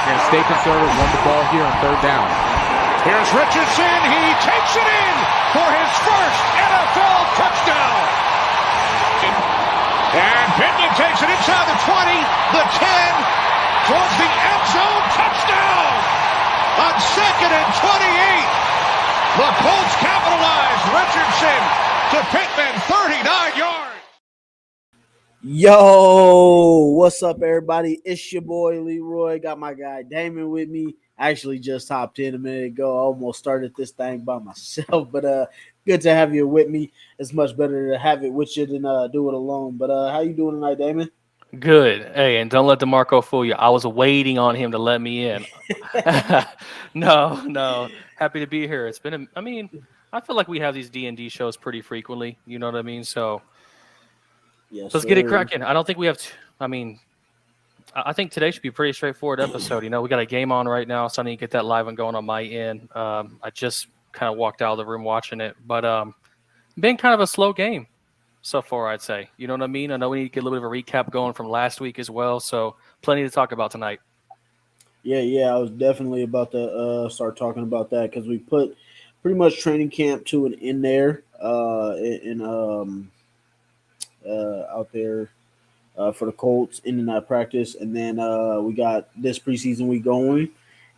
They're going to stay conservative, run the ball here on third down. Here's Richardson. He takes it in for his first NFL touchdown. And Pittman takes it inside the 20, the 10, towards the end zone. Touchdown on 2nd and 28. The Colts capitalize. Richardson to Pittman, 39 yards. Yo, what's up, everybody? It's your boy Leroy. Got my guy Damon with me. I actually just hopped in a minute ago. I almost started this thing by myself, but good to have you with me. It's much better to have it with you than do it alone. But how you doing tonight, Damon? Good. Hey, and don't let DeMarco fool you. I was waiting on him to let me in. No. Happy to be here. It's been I feel like we have these D&D shows pretty frequently. You know what I mean? So yes, let's get it cracking. I don't think we have I think today should be a pretty straightforward episode. You know, we got a game on right now, so I need to get that live and going on my end. I just kind of walked out of the room watching it, but been kind of a slow game so far, I'd say. You know what I mean? I know we need to get a little bit of a recap going from last week as well, so plenty to talk about tonight. Yeah, I was definitely about to start talking about that because we put pretty much training camp to an end there out there for the Colts in that practice, and then we got this preseason week going,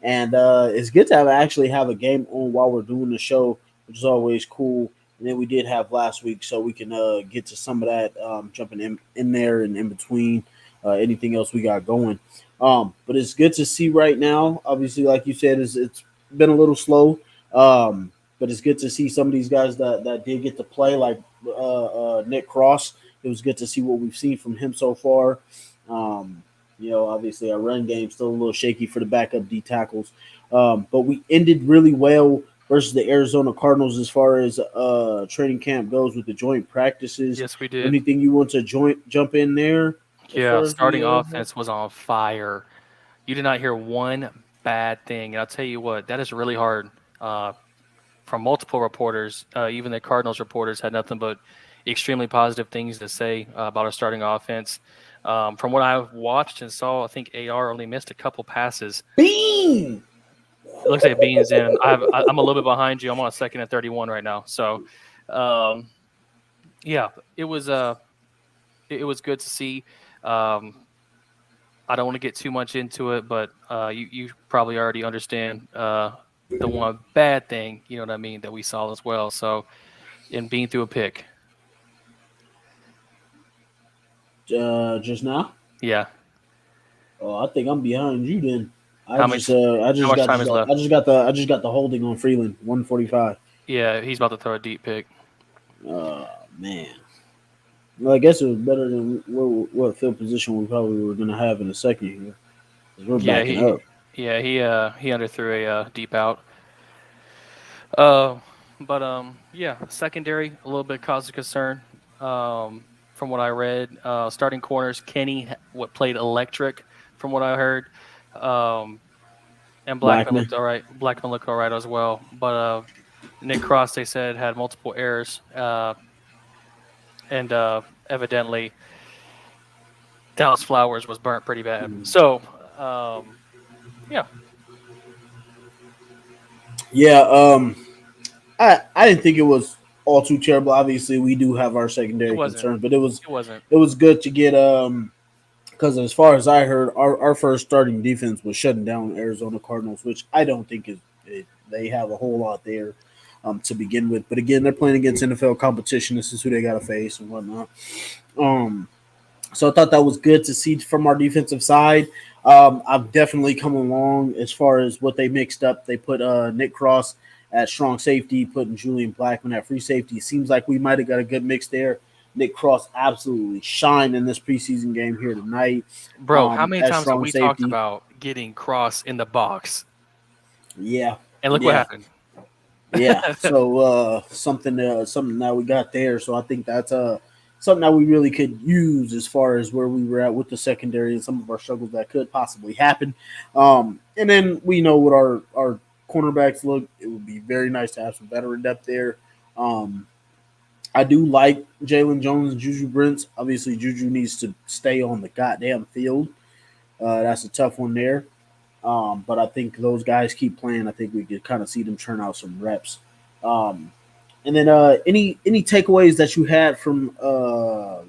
and it's good to actually have a game on while we're doing the show, which is always cool. And then we did have last week, so we can get to some of that jumping in there and in between anything else we got going. But it's good to see right now. Obviously, like you said, it's been a little slow, but it's good to see some of these guys that did get to play, like Nick Cross. It was good to see what we've seen from him so far. Obviously our run game still a little shaky for the backup D tackles, but we ended really well versus the Arizona Cardinals as far as training camp goes with the joint practices. Yes, we did. Anything you want to jump in there? Yeah, starting offense was on fire. You did not hear one bad thing. And I'll tell you what, that is really hard from multiple reporters. Even the Cardinals reporters had nothing but extremely positive things to say about our starting offense. From what I've watched and saw, I think AR only missed a couple passes. Bean! It looks like Bean's in. I'm a little bit behind you. I'm on 2nd and 31 right now. So, yeah, it was good to see. I don't want to get too much into it, but you probably already understand the one bad thing, you know what I mean, that we saw as well. So, in Bean threw a pick. Just now? Yeah. Oh, I think I'm behind you then. How much time is left? I just got the holding on Freeland, 145. Yeah, he's about to throw a deep pick. Oh man. Well, I guess it was better than what field position we probably were going to have in a second here. We're backing up. Yeah, he underthrew a deep out. Secondary a little bit cause of concern. From what I read, starting corners, Kenny played electric from what I heard. And Blackman looked all right. Blackman looked all right as well. But Nick Cross, they said, had multiple errors. And evidently Dallas Flowers was burnt pretty bad. Mm-hmm. So, yeah. Yeah, I didn't think it was all too terrible. Obviously, we do have our secondary concerns, but it was good to get because as far as I heard, our first starting defense was shutting down Arizona Cardinals, which I don't think they have a whole lot there to begin with. But again, they're playing against NFL competition. This is who they got to face and whatnot. So I thought that was good to see from our defensive side. I've definitely come along as far as what they mixed up. They put Nick Cross at strong safety, putting Julian Blackman at free safety. Seems like we might have got a good mix there. Nick Cross absolutely shined in this preseason game here tonight. Bro, how many times have we talked about getting Cross in the box? Yeah. And look what happened. Yeah. So something that we got there. So I think that's something that we really could use as far as where we were at with the secondary and some of our struggles that could possibly happen. And then we know what our cornerbacks look. It would be very nice to have some veteran depth there. I do like Jalen Jones and Juju Brents. Obviously, Juju needs to stay on the goddamn field. That's a tough one there. But I think those guys keep playing. I think we could kind of see them churn out some reps. And then any takeaways that you had from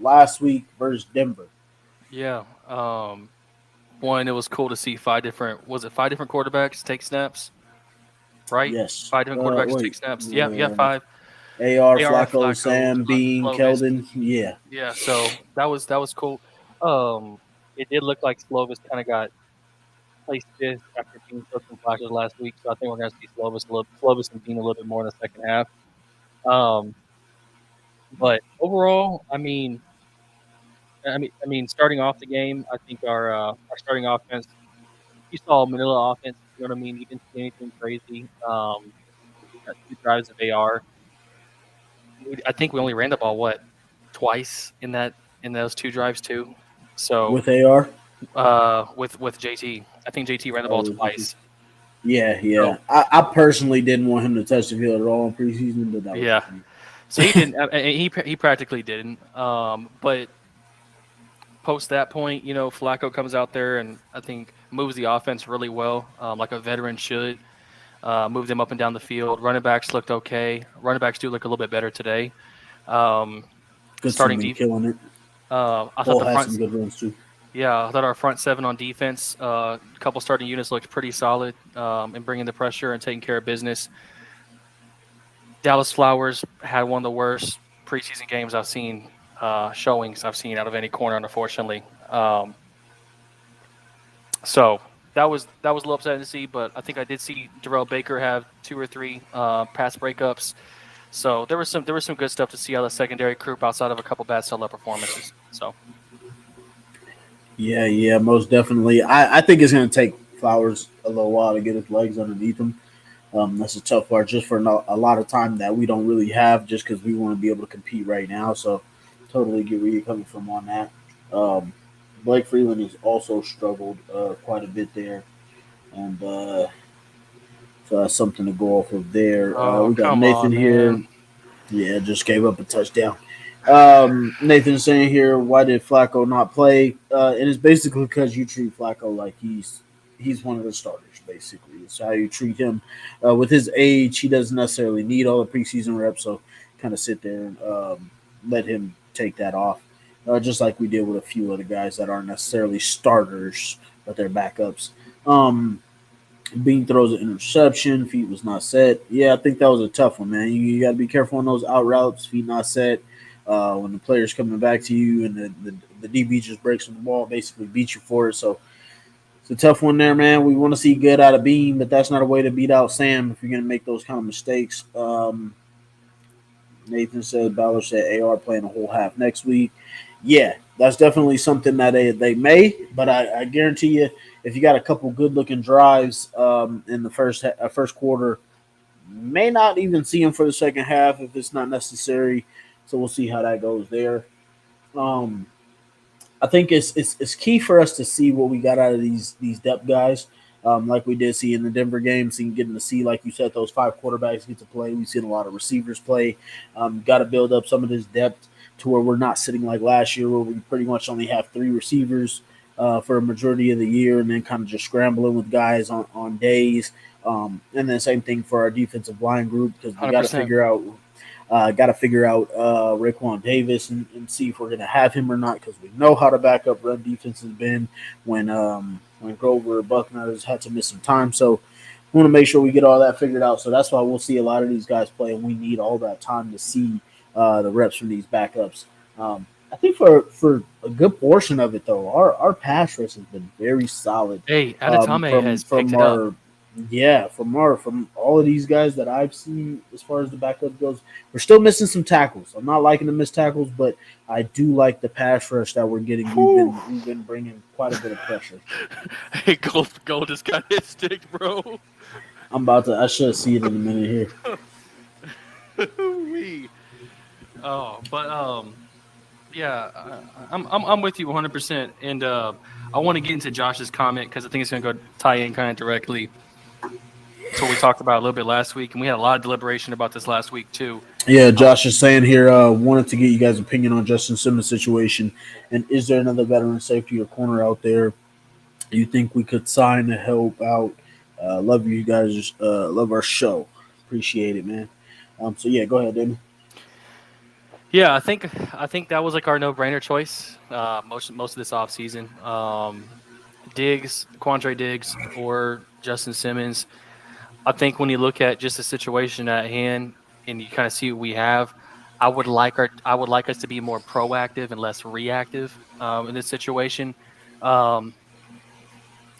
last week versus Denver? Yeah. One, it was cool to see five different quarterbacks take snaps, right? Yes. 5 different quarterbacks take snaps. Yeah, 5. AR, AR, Flacco, Flacco, Sam, Bean, Slovis. Keldon. Yeah. Yeah, so that was cool. It did look like Slovis kind of got placed fifth after Bean took some flashes last week, so I think we're going to see Slovis and Bean a little bit more in the second half. But overall, starting off the game, I think our starting offense. You saw Manila offense. You know what I mean? You didn't see anything crazy. We got 2 drives of AR. I think we only ran the ball twice in those 2 drives too. So With AR, with JT, I think JT ran the ball twice. Yeah. So, I personally didn't want him to touch the field at all in preseason, but that was yeah. So he didn't. He practically didn't. But post that point, Flacco comes out there and I think moves the offense really well, like a veteran should. Moved them up and down the field. Running backs looked okay. Running backs do look a little bit better today. Good starting defense, killing it. I thought the front some good runs too. Yeah, I thought our front 7 on defense, a couple starting units looked pretty solid in bringing the pressure and taking care of business. Dallas Flowers had one of the worst preseason games I've seen, showings I've seen out of any corner, unfortunately. So that was a little upsetting to see, but I think I did see Darrell Baker have 2 or 3 pass breakups. So there was some good stuff to see out of the secondary group outside of a couple bad solo performances. So. Yeah, most definitely. I think it's going to take Flowers a little while to get his legs underneath him. That's a tough part just for a lot of time that we don't really have just because we want to be able to compete right now. So totally get where you're coming from on that. Blake Freeland has also struggled quite a bit there. And so that's something to go off of there. We got Nathan here. Man. Yeah, just gave up a touchdown. Nathan's saying here, why did Flacco not play? And it's basically because you treat Flacco like he's one of the starters, basically. It's how you treat him. With his age, he doesn't necessarily need all the preseason reps, so kind of sit there and let him take that off. Just like we did with a few other guys that aren't necessarily starters, but they're backups. Bean throws an interception. Feet was not set. Yeah, I think that was a tough one, man. You got to be careful on those out routes. Feet not set. When the player's coming back to you and the DB just breaks on the ball, basically beats you for it. So it's a tough one there, man. We want to see good out of Bean, but that's not a way to beat out Sam if you're going to make those kind of mistakes. Nathan said, Ballard said AR playing a whole half next week. Yeah, that's definitely something that they may, but I guarantee you, if you got a couple good-looking drives in the first quarter, may not even see him for the second half if it's not necessary. So we'll see how that goes there. I think it's key for us to see what we got out of these depth guys, like we did see in the Denver game. Getting to see, like you said, those 5 quarterbacks get to play. We've seen a lot of receivers play. Got to build up some of this depth to where we're not sitting like last year where we pretty much only have 3 receivers for a majority of the year and then kind of just scrambling with guys on days. And then same thing for our defensive line group because we got to figure out Raekwon Davis and see if we're going to have him or not because we know how the backup run defense has been when Grover or Buckner has had to miss some time. So we want to make sure we get all that figured out. So that's why we'll see a lot of these guys play, and we need all that time to see the reps from these backups. I think for a good portion of it, though, our pass rush has been very solid. Hey, Adetame has picked it up. Yeah, from all of these guys that I've seen as far as the backup goes, we're still missing some tackles. I'm not liking the missed tackles, but I do like the pass rush that we're getting. We've been bringing quite a bit of pressure. Hey, Gold just got his stick, bro. I should see it in a minute here. Yeah, I'm with you 100%, and I want to get into Josh's comment because I think it's going to go tie in kind of directly to what we talked about a little bit last week, and we had a lot of deliberation about this last week too. Yeah, Josh is saying here, wanted to get you guys' opinion on Justin Simmons' situation, and is there another veteran safety or corner out there you think we could sign to help out? Love you guys. Love our show. Appreciate it, man. So yeah, go ahead, Damon. Yeah, I think that was like our no-brainer choice. Most of this offseason. Quandre Diggs, or Justin Simmons. I think when you look at just the situation at hand and you kind of see what we have, I would like us to be more proactive and less reactive in this situation. Um,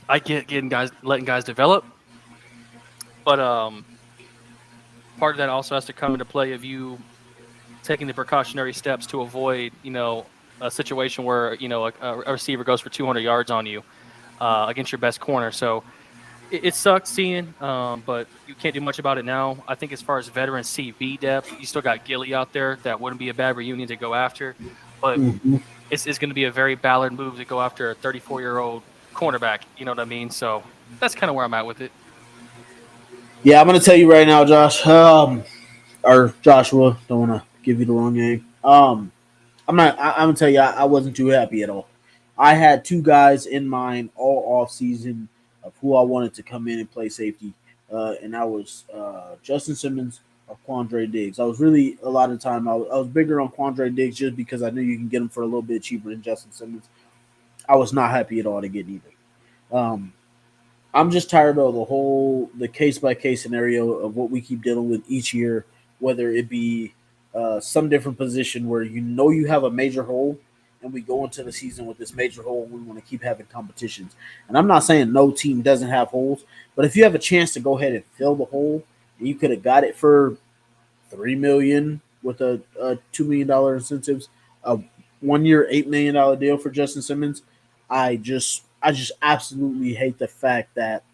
I get letting guys develop, but part of that also has to come into play of you taking the precautionary steps to avoid, a situation where a receiver goes for 200 yards on you against your best corner. So it sucks seeing, but you can't do much about it now. I think as far as veteran CB depth, you still got Gilly out there. That wouldn't be a bad reunion to go after, but Mm-hmm. it's going to be a very Ballard move to go after a 34-year-old cornerback. You know what I mean? So that's kind of where I'm at with it. Yeah, I'm gonna tell you right now, Josh. Or Joshua. Don't want to give you the wrong name. I'm not. I'm gonna tell you, I wasn't too happy at all. I had two guys in mind all off season of who I wanted to come in and play safety, and that was Justin Simmons or Quandre Diggs. I was really a lot of time. I was bigger on Quandre Diggs just because I knew you can get him for a little bit cheaper than Justin Simmons. I was not happy at all to get either. Um, I'm just tired of the case by case scenario of what we keep dealing with each year, whether it be some different position where you know you have a major hole, and we go into the season with this major hole, and we want to keep having competitions. And I'm not saying no team doesn't have holes, but if you have a chance to go ahead and fill the hole, and you could have got it for $3 million with a $2 million incentives, a 1 year $8 million deal for Justin Simmons. I just absolutely hate the fact that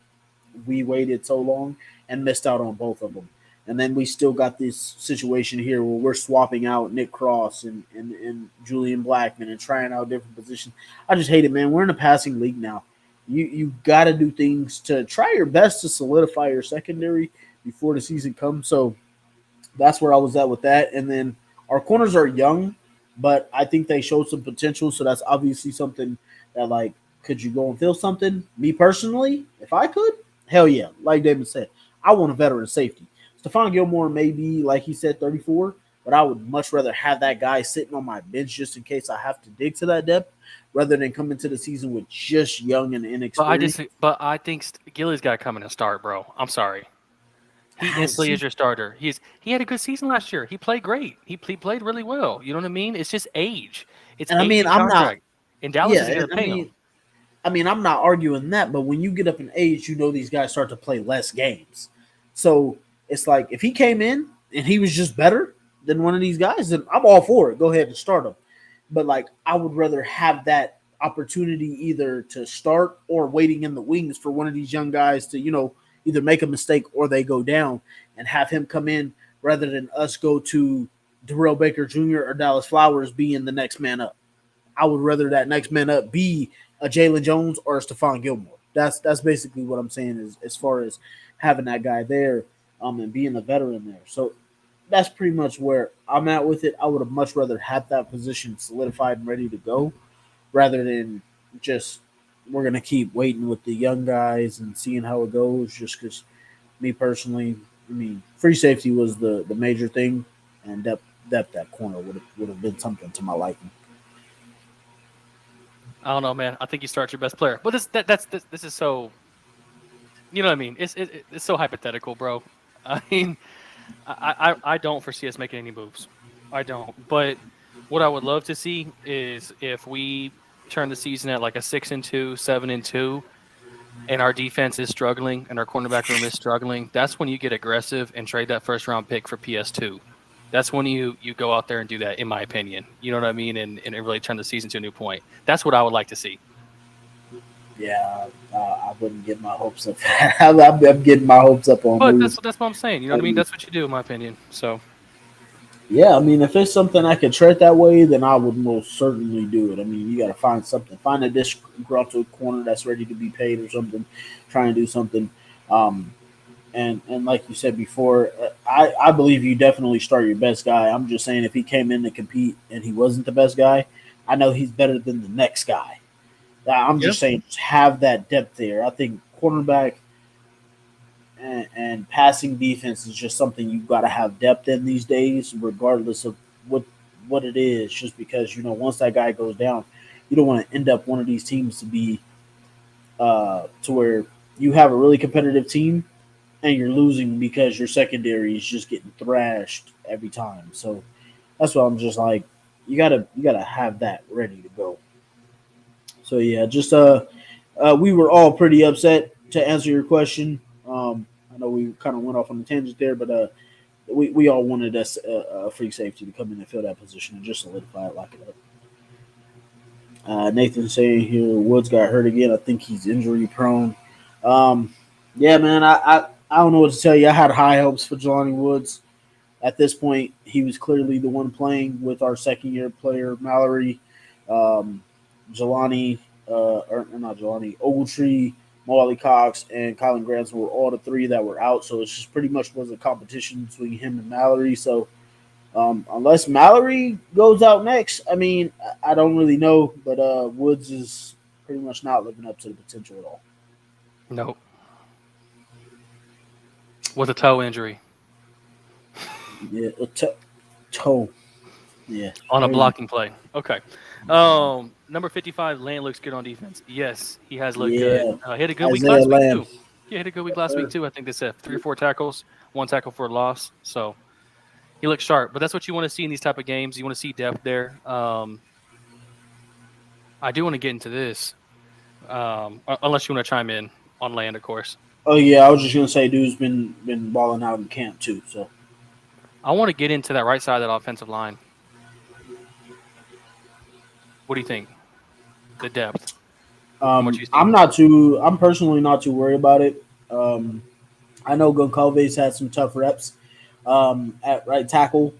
we waited so long and missed out on both of them. And then we still got this situation here where we're swapping out Nick Cross and Julian Blackman and trying out different positions. I just hate it, man. We're in a passing league now. You got to do things to try your best to solidify your secondary before the season comes. So that's where I was at with that. And then our corners are young, but I think they showed some potential. So that's obviously something that, like, could you go and feel something? Me personally, if I could, hell yeah. Like David said, I want a veteran safety. Stephon Gilmore may be, like he said, 34, but I would much rather have that guy sitting on my bench just in case I have to dig to that depth rather than come into the season with just young and inexperienced. But I think Gilly's got to come in and start, bro. I'm sorry. He instantly is your starter. He had a good season last year. He played great. He played really well. You know what I mean? It's just age. It's And I age mean, and I'm not, contract. And Dallas yeah, isn't going to I pay mean, him. I'm not arguing that, but when you get up in age, you know these guys start to play less games. So it's like if he came in and he was just better than one of these guys, then I'm all for it. Go ahead and start him. But like I would rather have that opportunity either to start or waiting in the wings for one of these young guys to, either make a mistake or they go down and have him come in rather than us go to Darrell Baker Jr. or Dallas Flowers being the next man up. I would rather that next man up be a Jalen Jones or a Stephon Gilmore. That's basically what I'm saying is as far as having that guy there, and being a veteran there. So that's pretty much where I'm at with it. I would have much rather had that position solidified and ready to go rather than just we're gonna keep waiting with the young guys and seeing how it goes. Just because me personally, I mean, free safety was the major thing, and depth that corner would have been something to my liking. I don't know, man. I think you start your best player. But this is so, you know what I mean? It's so hypothetical, bro. I mean, I don't foresee us making any moves. I don't. But what I would love to see is if we turn the season at like a 6-2, 7-2, and our defense is struggling and our cornerback room is struggling. That's when you get aggressive and trade that first round pick for PS2. That's when you go out there and do that, in my opinion. You know what I mean? And really turn the season to a new point. That's what I would like to see. Yeah, I wouldn't get my hopes up. I'm getting my hopes up on But moves. that's what I'm saying. You know what I mean? That's what you do, in my opinion. So Yeah, I mean, if it's something I could tread that way, then I would most certainly do it. I mean, you got to find something, find a disgruntled corner that's ready to be paid or something. Try and do something. Um, and like you said before, I believe you definitely start your best guy. I'm just saying if he came in to compete and he wasn't the best guy, I know he's better than the next guy. I'm just saying, just have that depth there. I think cornerback and passing defense is just something you've got to have depth in these days, regardless of what it is. Just because once that guy goes down, you don't want to end up one of these teams to be to where you have a really competitive team and you're losing because your secondary is just getting thrashed every time. So that's why I'm just like, you gotta have that ready to go. So yeah, just we were all pretty upset to answer your question. I know we kind of went off on a tangent there, but we all wanted us a free safety to come in and fill that position and just solidify it, lock it up. Nathan saying here, Woods got hurt again. I think he's injury prone. Yeah, man, I don't know what to tell you. I had high hopes for Jelani Woods. At this point, he was clearly the one playing with our second year player, Mallory, Jelani, or not Jelani, Ogletree, Mo Cox, and Colin Granson were all the three that were out. So it just pretty much was a competition between him and Mallory. So unless Mallory goes out next, I mean, I don't really know, but Woods is pretty much not living up to the potential at all. Nope. With a toe injury. Yeah, toe. Yeah. On a blocking play. Okay. Number 55, Land looks good on defense. Yes, he has looked good. He had a good week last week, too. He had a good week last week, too. I think they said 3 or 4 tackles, 1 tackle for a loss. So he looks sharp. But that's what you want to see in these type of games. You want to see depth there. I do want to get into this, unless you want to chime in on Land, of course. Oh, yeah, I was just going to say dude's been balling out in camp, too. So I want to get into that right side of that offensive line. What do you think? The depth. I'm personally not too worried about it. I know Goncalves had some tough reps at right tackle.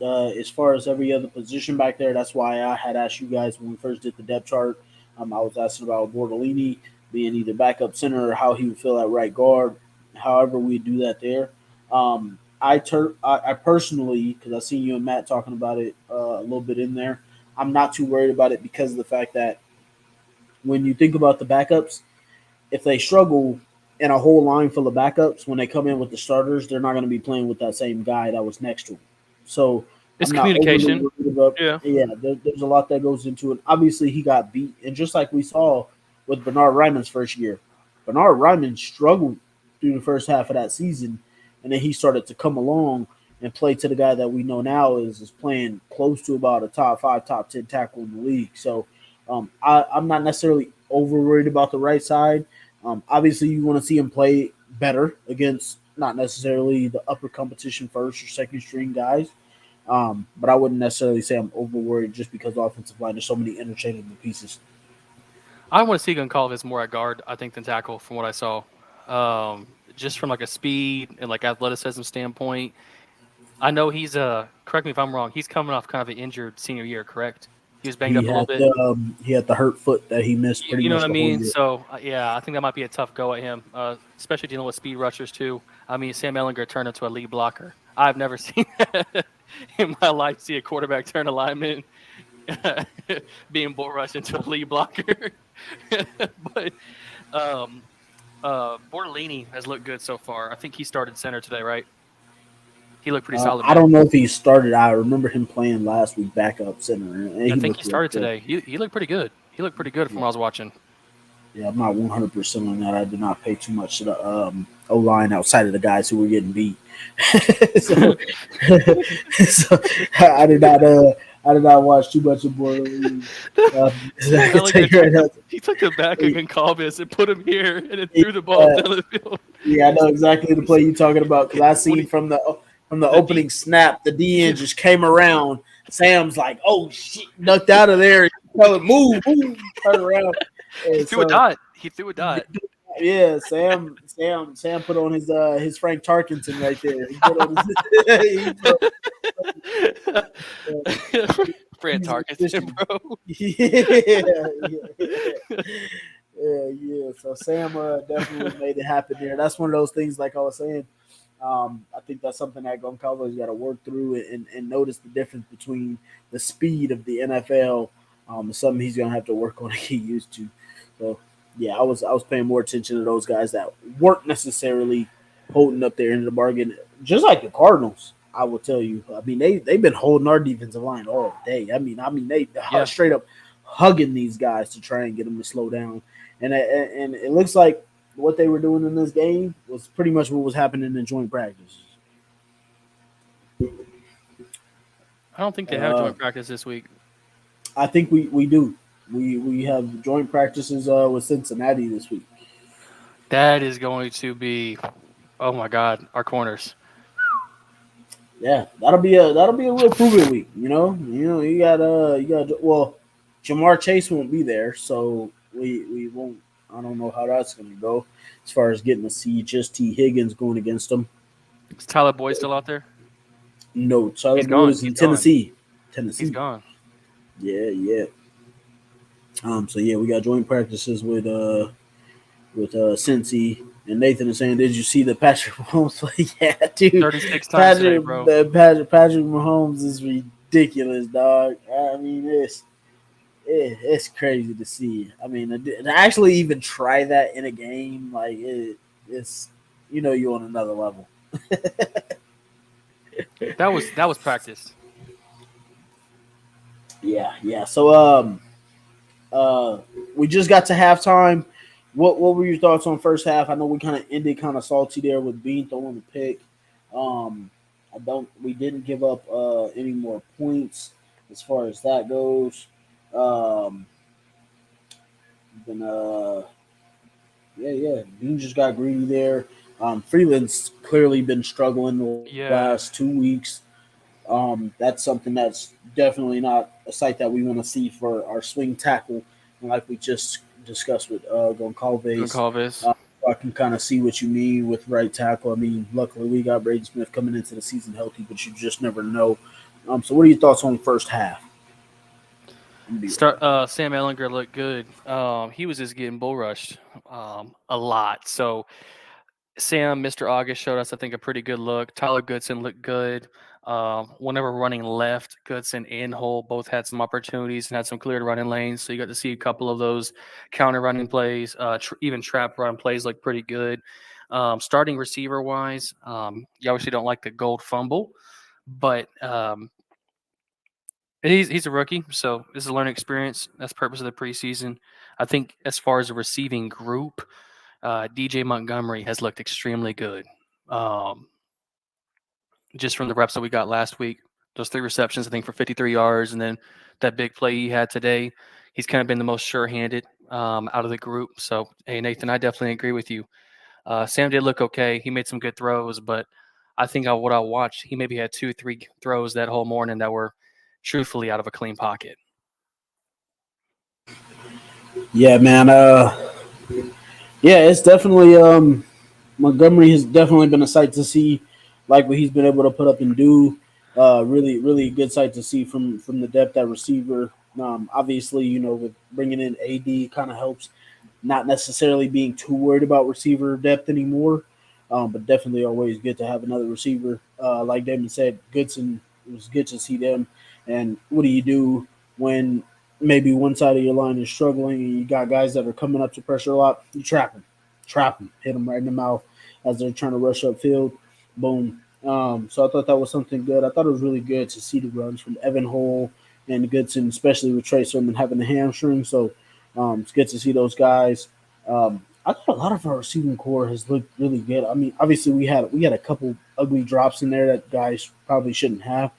As far as every other position back there, that's why I had asked you guys when we first did the depth chart. I was asking about Bortolini being either backup center or how he would feel at right guard. However, we do that there. I personally, because I seen you and Matt talking about it a little bit in there, I'm not too worried about it because of the fact that when you think about the backups, if they struggle in a whole line full of backups, when they come in with the starters, they're not going to be playing with that same guy that was next to him. So it's communication. There's a lot that goes into it. Obviously, he got beat, and just like we saw with Bernard Ryman's first year, Bernard Ryman struggled through the first half of that season, and then he started to come along and play to the guy that we know now is playing close to about a top 5, top 10 tackle in the league. So I'm not necessarily over worried about the right side. Obviously, you want to see him play better against not necessarily the upper competition first or second string guys. But I wouldn't necessarily say I'm over worried just because the offensive line, there's so many interchangeable pieces. I want to see Goncalves more at guard, I think, than tackle from what I saw. Just from like a speed and like athleticism standpoint. I know he's correct me if I'm wrong, he's coming off kind of an injured senior year, correct? He was banged up a little bit. He had the hurt foot that he missed pretty much. You know what I mean? So, yeah, I think that might be a tough go at him, especially dealing with speed rushers, too. I mean, Sam Ehlinger turned into a lead blocker. I've never seen that in my life, see a quarterback turn a lineman being bull rushed into a lead blocker. But Bortolini has looked good so far. I think he started center today, right? He looked pretty solid. I don't know if he started. I remember him playing last week backup center. I think he started today. He looked pretty good. He looked pretty good from what I was watching. Yeah, I'm not 100% on that. I did not pay too much to the O-line outside of the guys who were getting beat. so I did not watch too much of Bortolini. He took the back of Goncalves and put him here and then threw the ball down the field. Yeah, I know exactly the play you're talking about because I seen from the opening snap, the DN just came around. Sam's like, "Oh shit!" Ducked out of there. Tell him, "Move, turn around." He threw a dot. Yeah, Sam put on his Frank Tarkenton right there. Frank Tarkenton, bro. Yeah. So Sam definitely made it happen there. That's one of those things, like I was saying. I think that's something that Goncalves got to work through and notice the difference between the speed of the NFL It's something he's gonna have to work on and get used to. So yeah, I was paying more attention to those guys that weren't necessarily holding up their end of the bargain, just like the Cardinals. I will tell you. I mean, they've been holding our defensive line all day. I mean, they straight up hugging these guys to try and get them to slow down. And it looks like what they were doing in this game was pretty much what was happening in joint practice. I don't think they have joint practice this week. I think we do. We have joint practices with Cincinnati this week. That is going to be, oh my God, our corners. Yeah, that'll be a real proving week. You got Jamar Chase won't be there, so we won't. I don't know how that's going to go as far as getting to see just T. Higgins going against him. Is Tyler Boyd still out there? No, Tyler Boyd is in Tennessee. He's gone. Yeah. So yeah, we got joint practices with Cincy. And Nathan is saying, "Did you see the Patrick Mahomes play?" Yeah, dude. 36 times today, bro. Patrick Mahomes is ridiculous, dog. I mean, it's crazy to see. I mean, to actually even try that in a game, like it's you're on another level. That was practice. Yeah. So we just got to halftime. What were your thoughts on first half? I know we kind of ended kind of salty there with Bean throwing the pick. We didn't give up any more points as far as that goes. Bean just got greedy there. Freeland's clearly been struggling the last 2 weeks. That's something that's definitely not a sight that we want to see for our swing tackle, like we just discussed with Goncalves. I can kind of see what you mean with right tackle. I mean, luckily we got Braden Smith coming into the season healthy, but you just never know. So what are your thoughts on the first half? Sam Ehlinger looked good. He was just getting bull rushed a lot. So Sam, Mr. August showed us, I think, a pretty good look. Tyler Goodson looked good. Whenever running left, Goodson and Hull both had some opportunities and had some cleared running lanes. So you got to see a couple of those counter running plays, even trap run plays look pretty good. Starting receiver wise, you obviously don't like the gold fumble, but he's a rookie, so this is a learning experience. That's the purpose of the preseason. I think as far as a receiving group, DJ Montgomery has looked extremely good. Just from the reps that we got last week, those 3 receptions, I think, for 53 yards, and then that big play he had today, he's kind of been the most sure-handed out of the group. So, hey, Nathan, I definitely agree with you. Sam did look okay. He made some good throws, but I think what I watched, he maybe had 2-3 throws that whole morning that were truthfully out of a clean pocket. Yeah, man. It's definitely Montgomery has definitely been a sight to see. Like what he's been able to put up and do, really, really good sight to see from the depth at receiver. Obviously, with bringing in AD kind of helps, not necessarily being too worried about receiver depth anymore, but definitely always good to have another receiver. Like Damon said, Goodson, it was good to see them. And what do you do when maybe one side of your line is struggling and you got guys that are coming up to pressure a lot? You trap them, hit them right in the mouth as they're trying to rush upfield. Boom. So I thought that was something good. I thought it was really good to see the runs from Evan Hull and Goodson, especially with Trey Sermon having the hamstring. So it's good to see those guys. I thought a lot of our receiving core has looked really good. I mean, obviously we had a couple ugly drops in there that guys probably shouldn't have.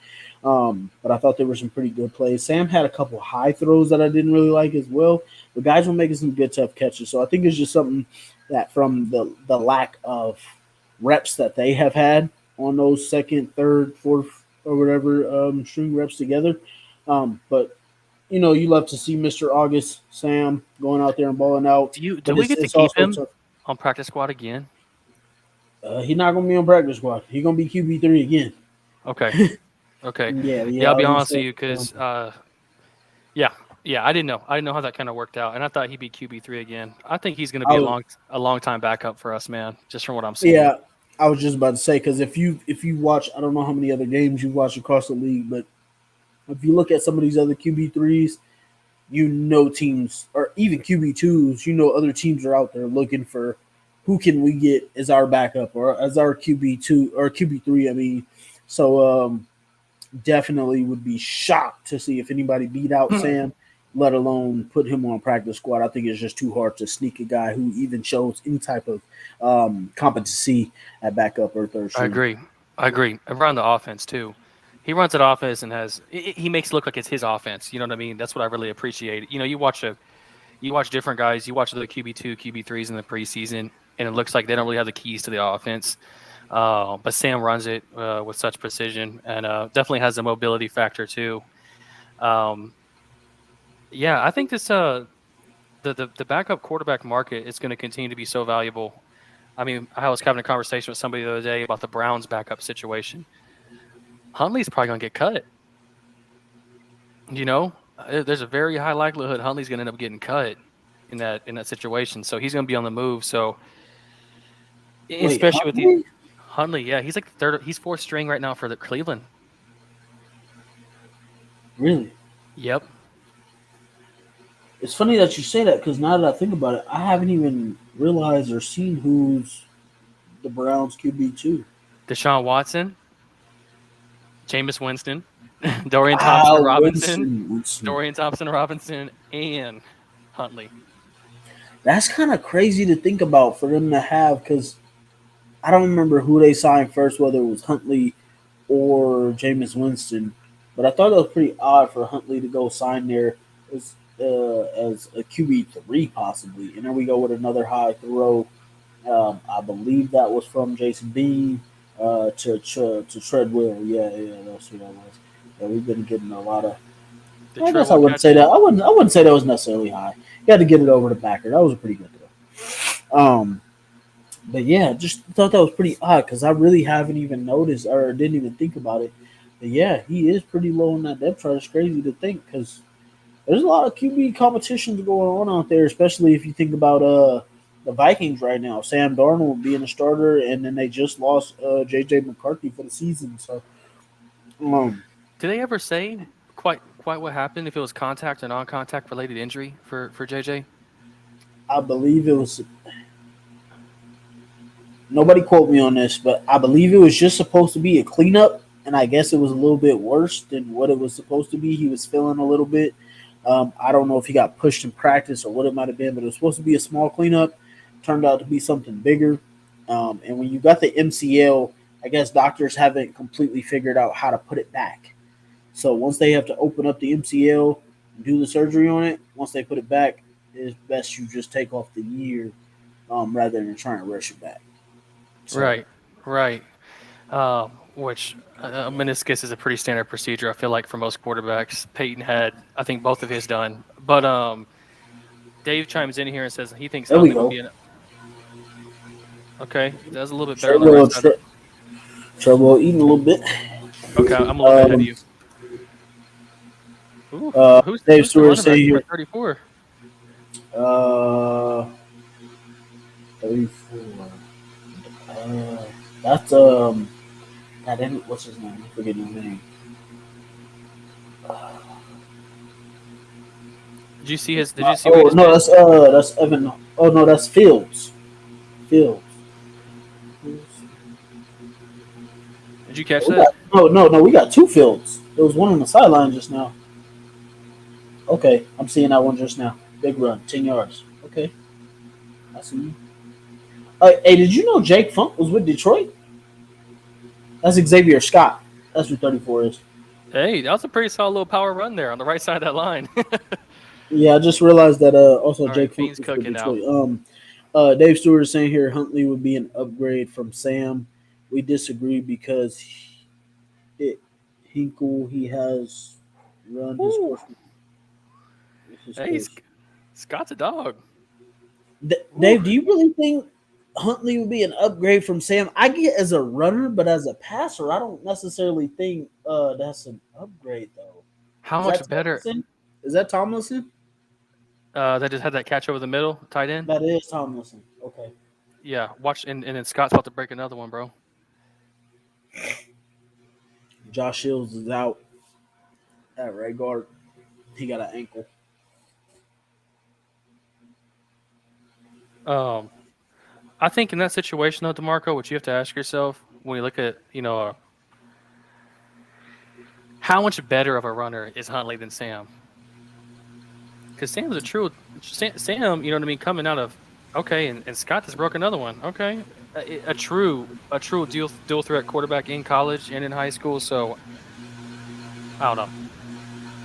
But I thought there were some pretty good plays. Sam had a couple high throws that I didn't really like as well. The guys were making some good, tough catches. So I think it's just something that from the lack of reps that they have had on those second, third, fourth, or whatever string reps together. But you love to see Mr. August, Sam, going out there and balling out. Do we get to keep him on practice squad again? He's not going to be on practice squad. He's going to be QB3 again. Okay. Yeah. I'll be honest with you because, I didn't know how that kind of worked out, and I thought he'd be QB3 again. I think he's going to be a long time backup for us, man. Just from what I'm seeing. Yeah, I was just about to say because if you watch, I don't know how many other games you watch across the league, but if you look at some of these other QB3s, teams or even QB2s, other teams are out there looking for who can we get as our backup or as our QB2 or QB3. I mean, so definitely would be shocked to see if anybody beat out Sam, let alone put him on practice squad. I think it's just too hard to sneak a guy who even shows any type of competency at backup or third string. I agree. Around the offense too. He runs an offense and he makes it look like it's his offense. You know what I mean? That's what I really appreciate. You watch different guys. You watch the QB2, QB3s in the preseason, and it looks like they don't really have the keys to the offense. But Sam runs it with such precision, and definitely has a mobility factor too. Yeah, I think this the backup quarterback market is going to continue to be so valuable. I mean, I was having a conversation with somebody the other day about the Browns' backup situation. Huntley's probably going to get cut. There's a very high likelihood Huntley's going to end up getting cut in that situation. So he's going to be on the move. So especially with Huntley, yeah, he's like he's fourth string right now for the Cleveland. Really? Yep. It's funny that you say that because now that I think about it, I haven't even realized or seen who's the Browns QB2. Deshaun Watson, Jameis Winston, Dorian Thompson-Robinson, Dorian Thompson-Robinson, and Huntley. That's kind of crazy to think about for them to have because I don't remember who they signed first, whether it was Huntley or Jameis Winston. But I thought it was pretty odd for Huntley to go sign there as a QB3 possibly. And then we go with another high throw. I believe that was from Jason Bean to Treadwell. Yeah, that's who that was. Yeah, we've been getting a lot of. I guess I wouldn't say that. I wouldn't say that was necessarily high. You had to get it over the backer. That was a pretty good throw. But yeah, just thought that was pretty odd because I really haven't even noticed or didn't even think about it. But yeah, he is pretty low on that depth chart. It's crazy to think because there's a lot of QB competitions going on out there, especially if you think about the Vikings right now. Sam Darnold being a starter, and then they just lost J.J. McCarthy for the season. So, did they ever say quite what happened? If it was contact or non-contact related injury for J.J.? I believe it was. Nobody quote me on this, but I believe it was just supposed to be a cleanup, and I guess it was a little bit worse than what it was supposed to be. He was feeling a little bit. I don't know if he got pushed in practice or what it might have been, but it was supposed to be a small cleanup. Turned out to be something bigger. And when you got the MCL, I guess doctors haven't completely figured out how to put it back. So once they have to open up the MCL and do the surgery on it, once they put it back, it's best you just take off the year rather than trying to rush it back. So, right. Which a meniscus is a pretty standard procedure, I feel like, for most quarterbacks. Peyton had, I think, both of his done. But Dave chimes in here and says he thinks Huntley would be Okay, that's a little bit better on the right side. Trouble eating a little bit. Okay, I'm a little bit ahead of you. Who's Dave Stewart saying here 34. 34. That's what's his name? I'm forgetting his name. Did you see his? That's Evan. Oh no, that's Fields. Fields. Did you catch that? No, we got two Fields. There was one on the sideline just now. Okay, I'm seeing that one just now. Big run, 10 yards. Okay, I see you. Hey, did you know Jake Funk was with Detroit? That's Xavier Scott. That's who 34 is. Hey, that was a pretty solid little power run there on the right side of that line. Yeah, I just realized that also all Jake right, Funk was with Detroit. Out. Dave Stewart is saying here Huntley would be an upgrade from Sam. We disagree because Hinkle, he has run his course. Hey, Scott's a dog. Dave, do you really think Huntley would be an upgrade from Sam? I get as a runner, but as a passer, I don't necessarily think that's an upgrade, though. How much better? Is that Tomlinson? That just had that catch over the middle, tight end? That is Tomlinson. Okay. Yeah, watch, and then Scott's about to break another one, bro. Josh Shields is out at right guard. He got an ankle. I think in that situation, though, DeMarco, what you have to ask yourself when you look at, how much better of a runner is Huntley than Sam? Because Sam's Sam, you know what I mean, coming out of and Scott just broke another one. Okay, a true dual threat quarterback in college and in high school. So I don't know.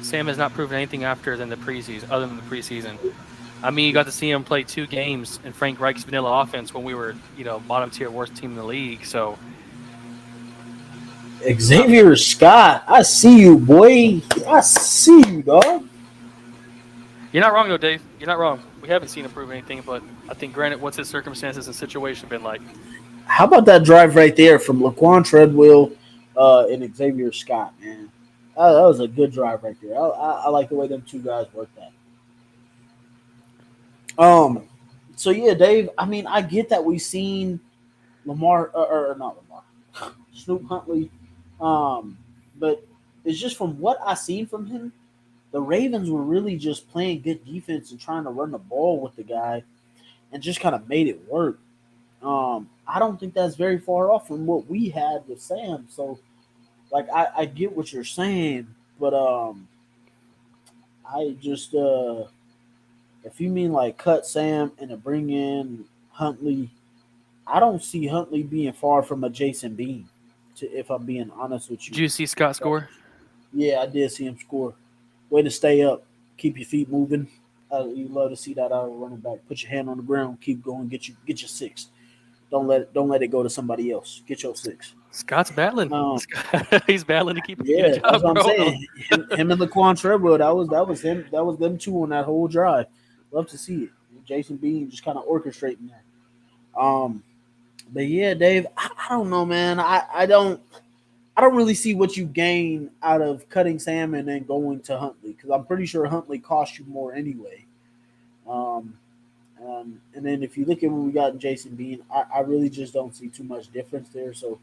Sam has not proven anything other than the preseason. I mean, you got to see him play 2 games in Frank Reich's vanilla offense when we were, bottom tier, worst team in the league. So Xavier Scott, I see you, boy. I see you, dog. You're not wrong, though, Dave. You're not wrong. We haven't seen him prove anything, but I think, granted, what's his circumstances and situation been like? How about that drive right there from Laquan Treadwell and Xavier Scott, man? That was a good drive right there. I like the way them 2 guys worked that. So yeah, Dave. I mean, I get that we've seen Lamar or not Lamar, Snoop Huntley, but it's just from what I seen from him, the Ravens were really just playing good defense and trying to run the ball with the guy, and just kind of made it work. I don't think that's very far off from what we had with Sam. So, like, I get what you're saying, but I just if you mean like cut Sam and to bring in Huntley, I don't see Huntley being far from a Jason Bean. If I'm being honest with you. Did you see Scott score? Yeah, I did see him score. Way to stay up, keep your feet moving. You love to see that out of running back. Put your hand on the ground, keep going, get your 6. Don't let it go to somebody else. Get your 6. Scott's battling. He's battling to keep. Yeah, that's what I'm saying. Him and Laquan Treadwell, that was him. That was them 2 on that whole drive. Love to see it. Jason Bean just kind of orchestrating that. But yeah, Dave, I don't know, man. I don't really see what you gain out of cutting Sam and then going to Huntley, because I'm pretty sure Huntley cost you more anyway. And then if you look at what we got in Jason Bean, I really just don't see too much difference there. So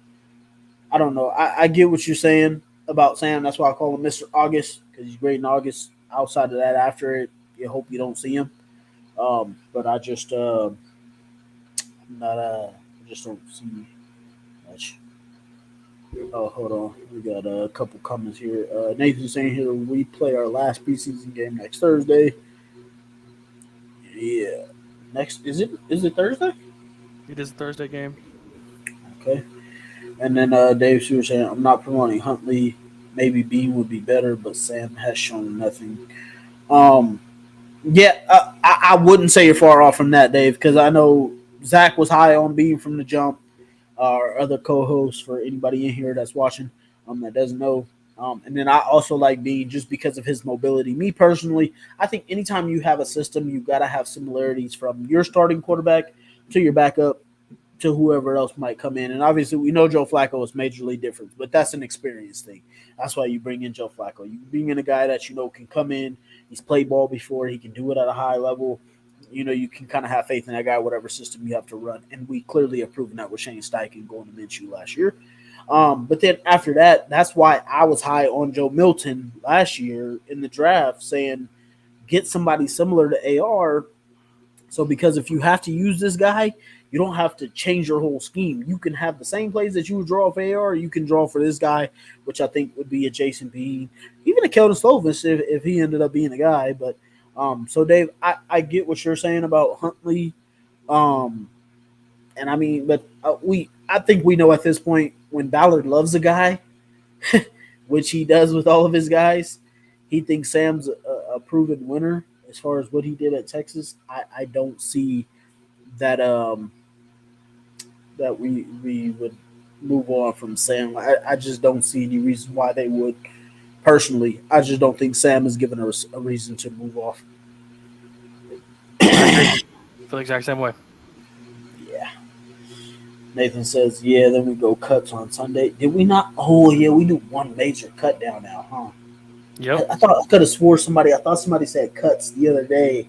I don't know. I get what you're saying about Sam. That's why I call him Mr. August, because he's great in August. Outside of that, after it, you hope you don't see him. But I just don't see much. Oh, hold on. We got a couple comments here. Nathan's saying here we play our last preseason game next Thursday. Yeah. Is it Thursday? It is a Thursday game. Okay. And then Dave Stewart saying, I'm not promoting Huntley. Maybe Bean would be better, but Sam has shown nothing. Yeah, I wouldn't say you're far off from that, Dave, because I know Zach was high on Bean from the jump. Our other co-host, for anybody in here that's watching that doesn't know. And then I also like Bean just because of his mobility. Me personally, I think anytime you have a system, you got to have similarities from your starting quarterback to your backup to whoever else might come in. And obviously, we know Joe Flacco is majorly different, but that's an experience thing. That's why you bring in Joe Flacco. You bring in a guy that you know can come in. He's played ball before. He can do it at a high level. You know, you can kind of have faith in that guy, whatever system you have to run. And we clearly have proven that with Shane Steichen going to Minshew last year. But then after that, that's why I was high on Joe Milton last year in the draft, saying get somebody similar to AR. So because if you have to use this guy, you don't have to change your whole scheme. You can have the same plays that you would draw for AR, you can draw for this guy, which I think would be a Jason Bean, even a Keldon Slovis if he ended up being a guy. But so Dave, I get what you're saying about Huntley. And I mean, but I think we know at this point when Ballard loves a guy, which he does with all of his guys, he thinks Sam's a proven winner as far as what he did at Texas. I don't see that that we would move on from Sam. I just don't see any reason why they would. Personally, I just don't think Sam is given us a reason to move off. I feel the exact same way. Yeah. Nathan says, yeah, then we go cuts on Sunday. Did we not? Oh, yeah, we do one major cut down now, huh? Yep. I thought I could have swore somebody said cuts the other day,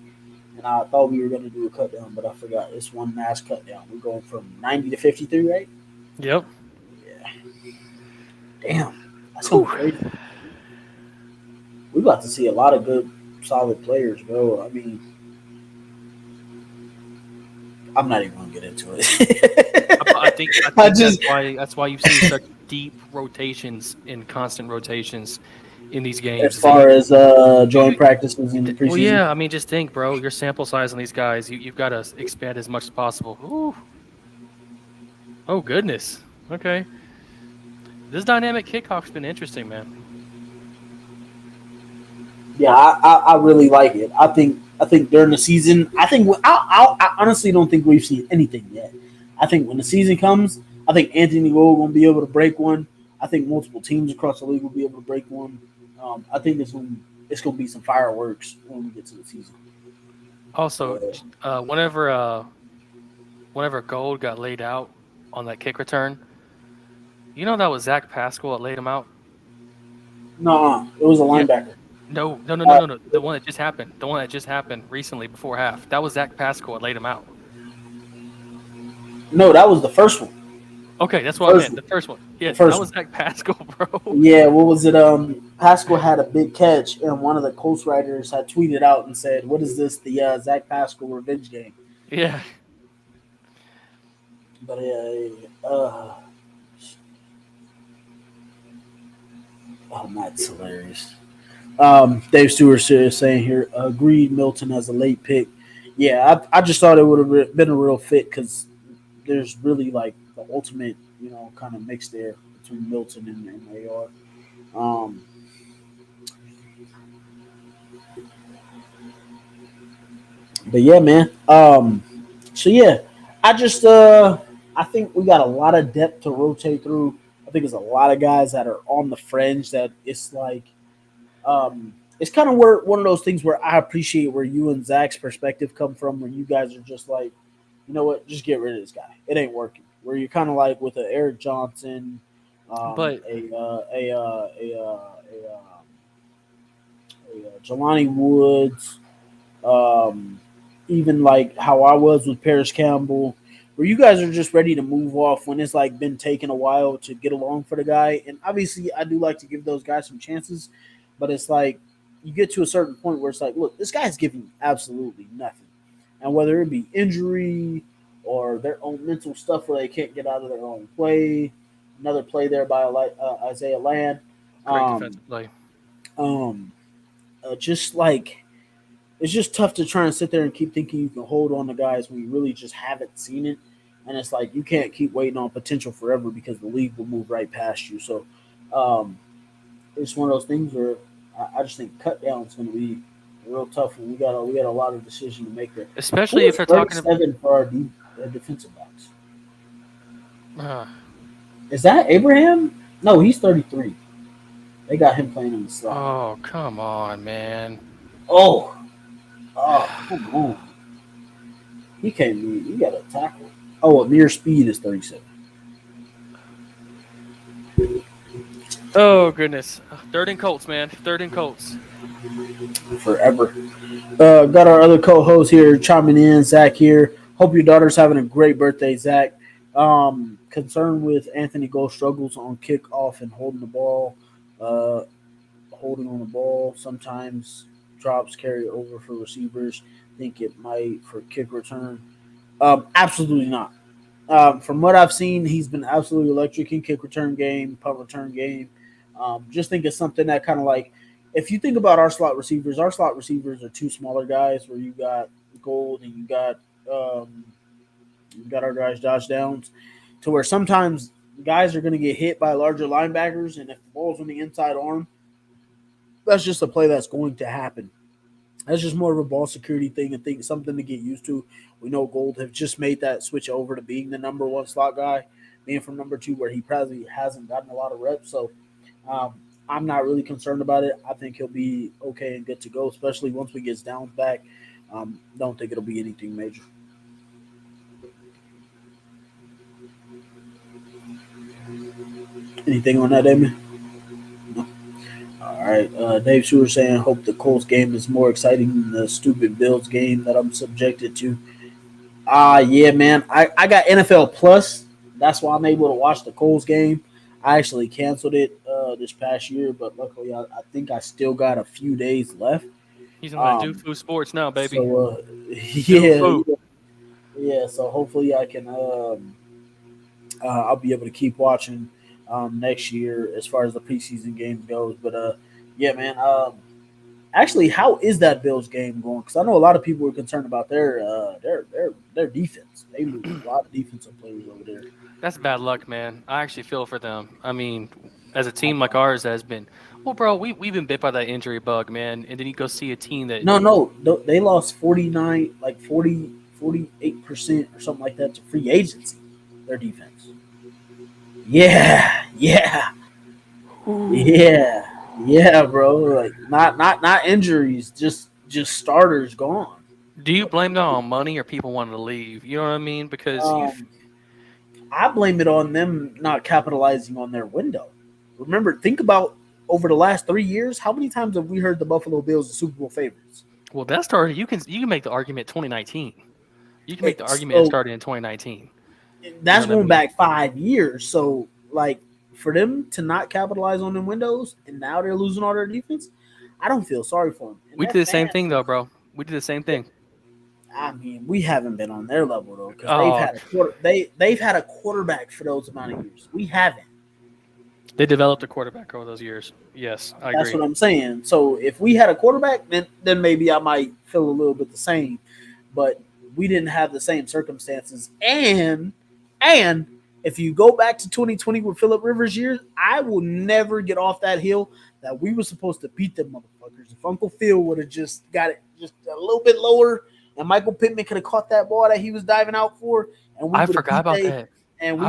and I thought we were going to do a cut down, but I forgot. It's one mass cut down. We're going from 90 to 53, right? Yep. Yeah. Damn. That's so crazy. We're about to see a lot of good, solid players go. I mean, I'm not even gonna get into it. I think that's why you've seen such deep rotations and constant rotations in these games. As far as joint practices in the preseason. Well, yeah, I mean, just think, bro. Your sample size on these guys, you've got to expand as much as possible. Ooh. Oh goodness. Okay. This dynamic kickoff's been interesting, man. Yeah, I really like it. I think during the season, I honestly don't think we've seen anything yet. I think when the season comes, I think Anthony Gold will be able to break one. I think multiple teams across the league will be able to break one. I think it's going to be some fireworks when we get to the season. Also, whenever Gold got laid out on that kick return, you know that was Zach Pascal that laid him out? No, it was a linebacker. Yeah. No. The one that just happened. The one that just happened recently before half. That was Zach Pascal that laid him out. No, that was the first one. Okay, that's what I meant. The first one. Yeah, that was Zach Pascal, bro. Yeah, what was it? Pascal had a big catch, and one of the Colts writers had tweeted out and said, "What is this? The Zach Pascal revenge game?" Yeah. But that's hilarious. Dave Stewart is saying here, agreed Milton as a late pick. Yeah, I just thought it would have been a real fit because there's really like the ultimate, kind of mix there between Milton and AR. But yeah, man. So yeah, I think we got a lot of depth to rotate through. I think there's a lot of guys that are on the fringe that it's like, it's kind of one of those things where I appreciate where you and Zach's perspective come from, where you guys are just like, you know what, just get rid of this guy. It ain't working. Where you're kind of like with a Eric Johnson, Jelani Woods, even like how I was with Paris Campbell, where you guys are just ready to move off when it's like been taking a while to get along for the guy. And obviously, I do like to give those guys some chances, but it's like you get to a certain point where it's like, look, this guy's giving absolutely nothing, and whether it be injury or their own mental stuff where they can't get out of their own play. Another play there by Isaiah Land. Great defensive play. Just like it's just tough to try and sit there and keep thinking you can hold on to guys when you really just haven't seen it. And it's like you can't keep waiting on potential forever because the league will move right past you. So it's one of those things where I just think cut down is going to be a real tough one. We got a lot of decision to make there, especially if they're talking about 7 for our defensive backs. Is that Abraham? No, he's 33. They got him playing in the slot. Oh, come on, man. Oh, come on. He can't be. You got to tackle. Oh, Amir Speed is 37. Oh, goodness. Third and Colts, man. Third and Colts. Forever. Got our other co-host here chiming in. Zach here. Hope your daughter's having a great birthday, Zach. Concerned with Anthony Gold struggles on kickoff and holding the ball. Holding on the ball. Sometimes drops carry over for receivers. Think it might for kick return. Absolutely not. From what I've seen, he's been absolutely electric in kick return game, punt return game. Just think it's something that kind of like, if you think about our slot receivers are two smaller guys where you got Gold and you got our guys Josh Downs, to where sometimes guys are going to get hit by larger linebackers, and if the ball's on the inside arm, that's just a play that's going to happen. That's just more of a ball security thing and something to get used to. We know Gold have just made that switch over to being the number one slot guy, being from number 2 where he probably hasn't gotten a lot of reps. So I'm not really concerned about it. I think he'll be okay and good to go, especially once we get Downs back. Don't think it'll be anything major. Anything on that, Damon? No. All right. Dave Stewart saying, hope the Colts game is more exciting than the stupid Bills game that I'm subjected to. Yeah, man. I got NFL Plus. That's why I'm able to watch the Colts game. I actually canceled it this past year, but luckily I think I still got a few days left. He's on that Do Food Sports now, baby. So, yeah, so hopefully I can I'll be able to keep watching next year as far as the preseason game goes. But yeah, man. Actually, how is that Bills game going? Because I know a lot of people are concerned about their defense. They lose a lot of defensive players over there. That's bad luck, man. I actually feel for them. I mean, as a team like ours that has been, well, bro, we've been bit by that injury bug, man. And then you go see a team that No, they lost 49, like 48% or something like that to free agency. Their defense. Yeah, bro. Like not injuries, just starters gone. Do you blame that on money or people wanting to leave? You know what I mean? Because I blame it on them not capitalizing on their window. Remember, think about over the last 3 years, how many times have we heard the Buffalo Bills the Super Bowl favorites? well, that started. You can make the argument 2019. You can make the argument it started in 2019. That's going back 5 years. So, like, for them to not capitalize on them windows and now they're losing all their defense, I don't feel sorry for them. We did the same thing, though, bro. We did the same thing. I mean, we haven't been on their level though, because they've had a quarterback for those amount of years. We haven't. They developed a quarterback over those years. Yes, I agree. That's what I'm saying. So if we had a quarterback, then maybe I might feel a little bit the same. But we didn't have the same circumstances. And if you go back to 2020 with Phillip Rivers' years, I will never get off that hill that we were supposed to beat them motherfuckers. If Uncle Phil would have just got it just a little bit lower, and Michael Pittman could have caught that ball that he was diving out for, and I forgot about that. And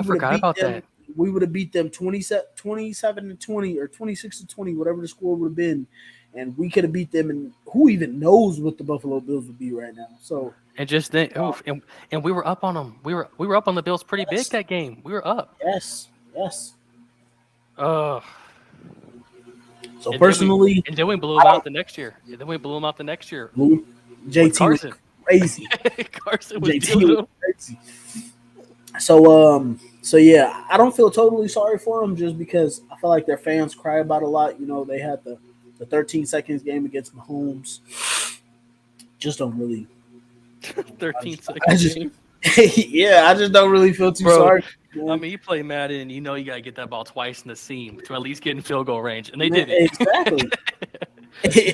we would have beat them 27-20 or 26-20, whatever the score would have been, and we could have beat them. And who even knows what the Buffalo Bills would be right now? So and just think, and we were up on them. We were up on the Bills pretty big that game. We were up. Yes. So and personally, then we blew them out the next year. JT Carson. Was crazy. Carson was JT was crazy. So yeah, I don't feel totally sorry for them just because I feel like their fans cry about a lot. You know, they had the 13 seconds game against Mahomes. Just don't really 13 seconds game. Yeah, I just don't really feel too sorry. I mean, you play Madden, you know you got to get that ball twice in the seam to at least get in field goal range, and they did it. Exactly.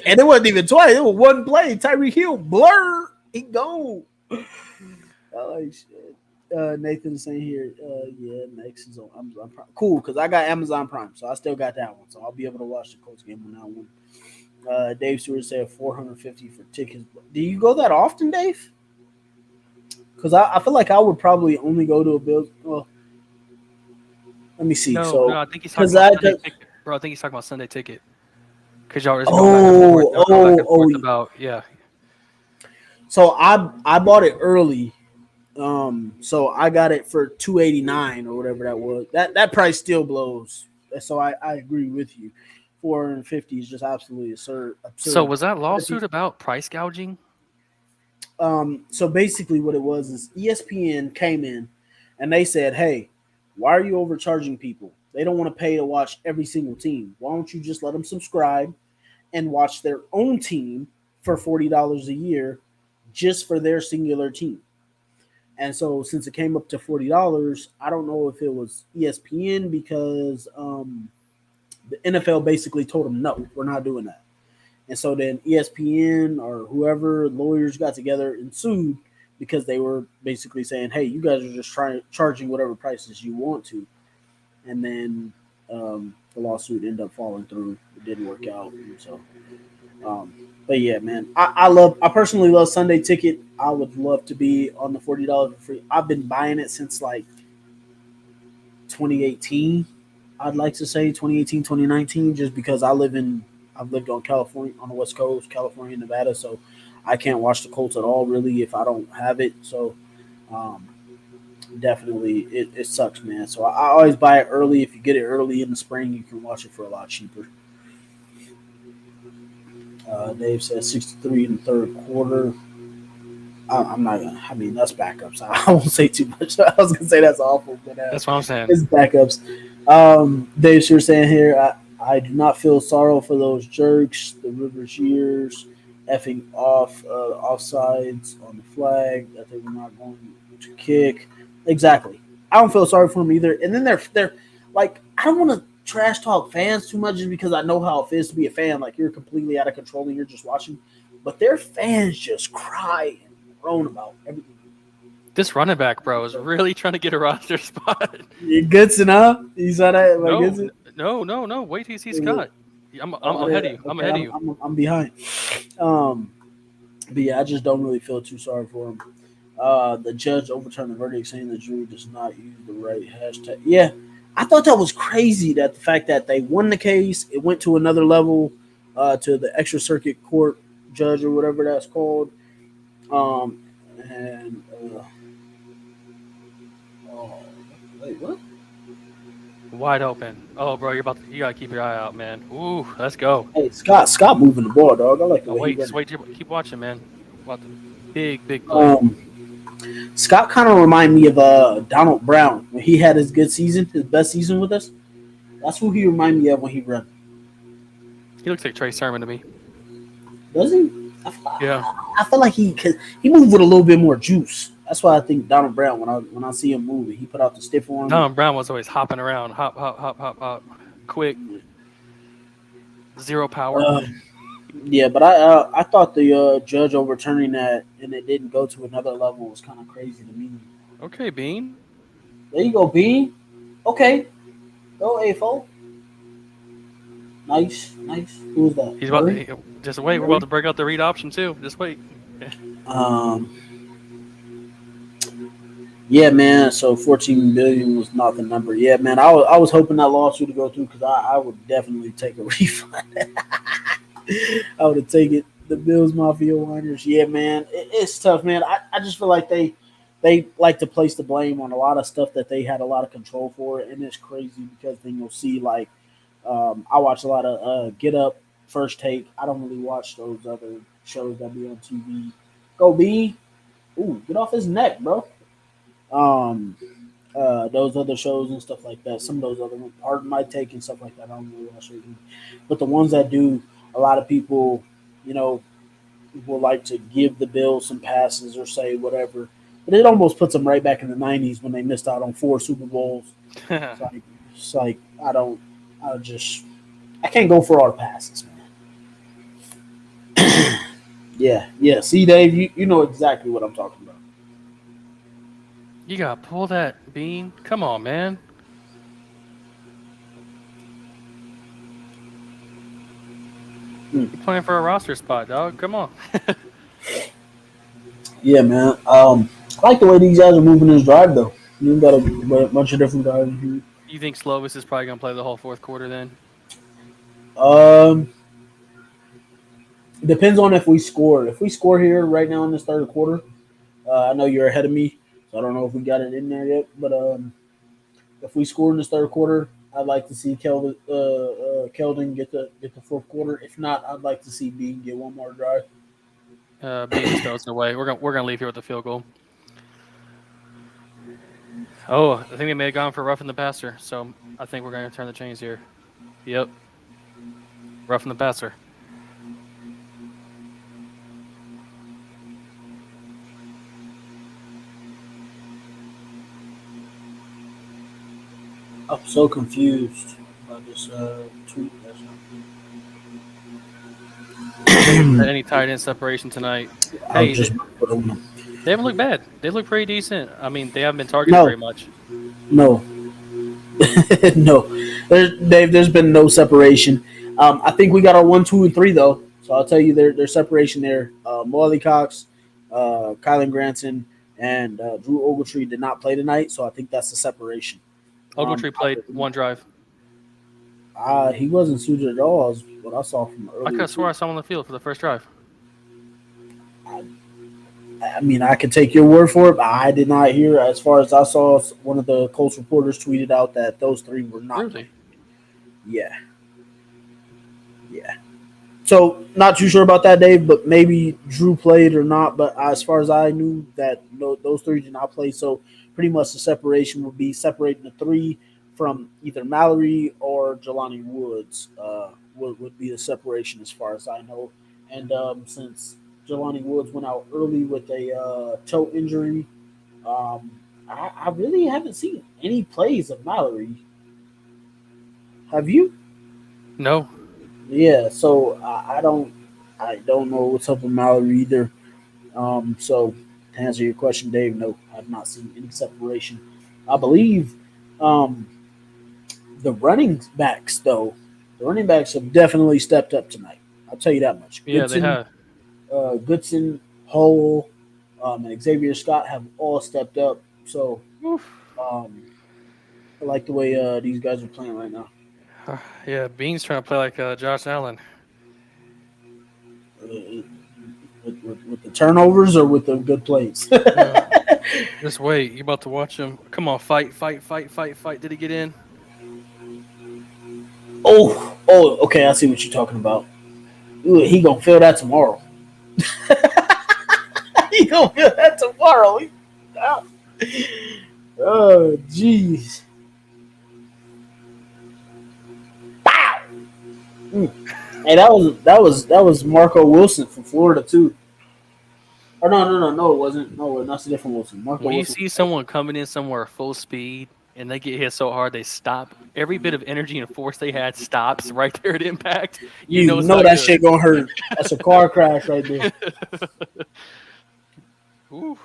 And it wasn't even twice. It was one play. Tyreek Hill, blur. He gone. Oh, shit. Nathan's saying here, yeah, next is on Amazon Prime. Cool, because I got Amazon Prime, so I still got that one. So I'll be able to watch the Colts game on that one. Dave Stewart said $450 for tickets. Do you go that often, Dave? Because I feel like I would probably only go to a Bills. Well, let me see. No, I think he's talking about Sunday ticket. Bro, I think he's talking about Sunday ticket. Because y'all are about yeah. So I bought it early. So I got it for $289 or whatever that was. That price still blows. So I agree with you. $450 is just absolutely absurd. So was that lawsuit about price gouging? So basically what it was is ESPN came in and they said, hey, why are you overcharging people? They don't want to pay to watch every single team. Why don't you just let them subscribe and watch their own team for $40 a year just for their singular team? And so since it came up to $40, I don't know if it was ESPN because the NFL basically told them, no, we're not doing that. And so then ESPN or whoever, lawyers got together and sued because they were basically saying, hey, you guys are just charging whatever prices you want to. And then the lawsuit ended up falling through. It didn't work out. So, but yeah, man, I personally love Sunday Ticket. I would love to be on the $40 for free. I've been buying it since like 2018. I'd like to say 2018, 2019, just because I've lived on California, on the West Coast, California, Nevada, so I can't watch the Colts at all, really, if I don't have it. So, definitely, it sucks, man. So I always buy it early. If you get it early in the spring, you can watch it for a lot cheaper. Dave says 63 in the third quarter. I'm not gonna. I mean, that's backups. I won't say too much. I was gonna say that's awful, but that's what I'm saying. It's backups. Dave's sure saying here. I do not feel sorrow for those jerks. The Rivers years effing offsides on the flag that they were not going to kick. Exactly. I don't feel sorry for them either. And then they're like, I don't want to trash talk fans too much just because I know how it feels to be a fan. Like, you're completely out of control and you're just watching. But their fans just cry and groan about everything. This running back, bro, is really trying to get a roster spot. Goodson, huh? You saw that? Like, no. Wait till you see Scott. I'm ahead of you. I'm ahead of you. I'm behind. But yeah, I just don't really feel too sorry for him. The judge overturned the verdict, saying the jury does not use the right hashtag. Yeah, I thought that was crazy. That the fact that they won the case, it went to another level, to the extra circuit court judge or whatever that's called. Wait, what? Wide open. Oh, bro, you gotta keep your eye out, man. Ooh, let's go. Hey, Scott moving the ball, dog. I like the way keep watching, man. About the big play. Scott kind of remind me of Donald Brown when he had his good season, his best season with us. That's who he remind me of when he run. He looks like Trey Sermon to me. Does he? Yeah. I feel like he moved with a little bit more juice. That's why I think Donald Brown, when I see him moving, he put out the stiff arm. Donald Brown was always hopping around, hop, quick, zero power. Yeah, but I thought the judge overturning that and it didn't go to another level was kind of crazy to me. Okay, Bean. There you go, Bean. Okay, go A4. Nice. Who was that? He's about to, just wait. We're about to break out the read option too. Just wait. Yeah, man. So 14 billion was not the number. Yeah, man. I was hoping that lawsuit to go through because I would definitely take a refund. I would have taken the Bills Mafia whiners. Yeah, man. It's tough, man. I just feel like they like to place the blame on a lot of stuff that they had a lot of control for, and it's crazy because then you'll see like I watch a lot of Get Up, First Take. I don't really watch those other shows that be on TV. Go B. Ooh, get off his neck, bro. Those other shows and stuff like that. Some of those other ones, Pardon My Take and stuff like that. I don't really watch it. But the ones that do, a lot of people, will like to give the Bills some passes or say whatever. But it almost puts them right back in the 90s when they missed out on 4 Super Bowls. It's like I can't go for our passes, man. Yeah. See, Dave, you know exactly what I'm talking about. You gotta pull that, Bean. Come on, man. You're playing for a roster spot, dog. Come on. Yeah, man. I like the way these guys are moving this drive, though. You got a bunch of different guys here. You think Slovis is probably gonna play the whole fourth quarter then? Depends on if we score. If we score here right now in this third quarter, I know you're ahead of me, so I don't know if we got it in there yet. But if we score in this third quarter, I'd like to see Keldon get the fourth quarter. If not, I'd like to see Bean get one more drive. Bean goes away. We're gonna leave here with the field goal. Oh, I think they may have gone for roughing the passer, so I think we're gonna turn the chains here. Yep, roughing the passer. I'm so confused about this tweet. Any tight end separation tonight? Hey, they haven't looked bad. They look pretty decent. I mean, they haven't been targeted very much. No. No. There's been no separation. I think we got our 1, 2, and 3 though. So I'll tell you there's separation there. Morley Cox, Kylan Granson, and Drew Ogletree did not play tonight, so I think that's the separation. Ogletree played one drive. He wasn't suited at all. Is what I saw from earlier. I could have swore I saw him on the field for the first drive. I mean, I can take your word for it, but I did not hear. As far as I saw, one of the Colts reporters tweeted out that those 3 were not. Really? Yeah. So, not too sure about that, Dave, but maybe Drew played or not. But as far as I knew, that those 3 did not play. So, pretty much the separation would be separating the 3 from either Mallory or Jelani Woods would be the separation as far as I know. And since Jelani Woods went out early with a toe injury, I really haven't seen any plays of Mallory. Have you? No. Yeah. So I don't know what's up with Mallory either. So to answer your question, Dave, no, I've not seen any separation. I believe um, the running backs, though, the running backs have definitely stepped up tonight. I'll tell you that much. Yeah, they have. Goodson, Hull, and Xavier Scott have all stepped up. So um, I like the way these guys are playing right now. Yeah, Bean's trying to play like Josh Allen. Uh, with the turnovers or with the good plays? Just wait. You about to watch him. Come on, fight, fight, fight, fight, fight. Did he get in? Okay. I see what you're talking about. Ooh, he gonna feel that tomorrow. He gonna feel that tomorrow. Oh, jeez. Wow. Hey, that was Marco Wilson from Florida too. Or no, it wasn't. No, that's a different Wilson. Marco When you Wilson. see someone coming in somewhere full speed and they get hit so hard they stop, every bit of energy and force they had stops right there at impact. You You know it's know not that good. shit gonna hurt. That's a car crash right there. Ooh.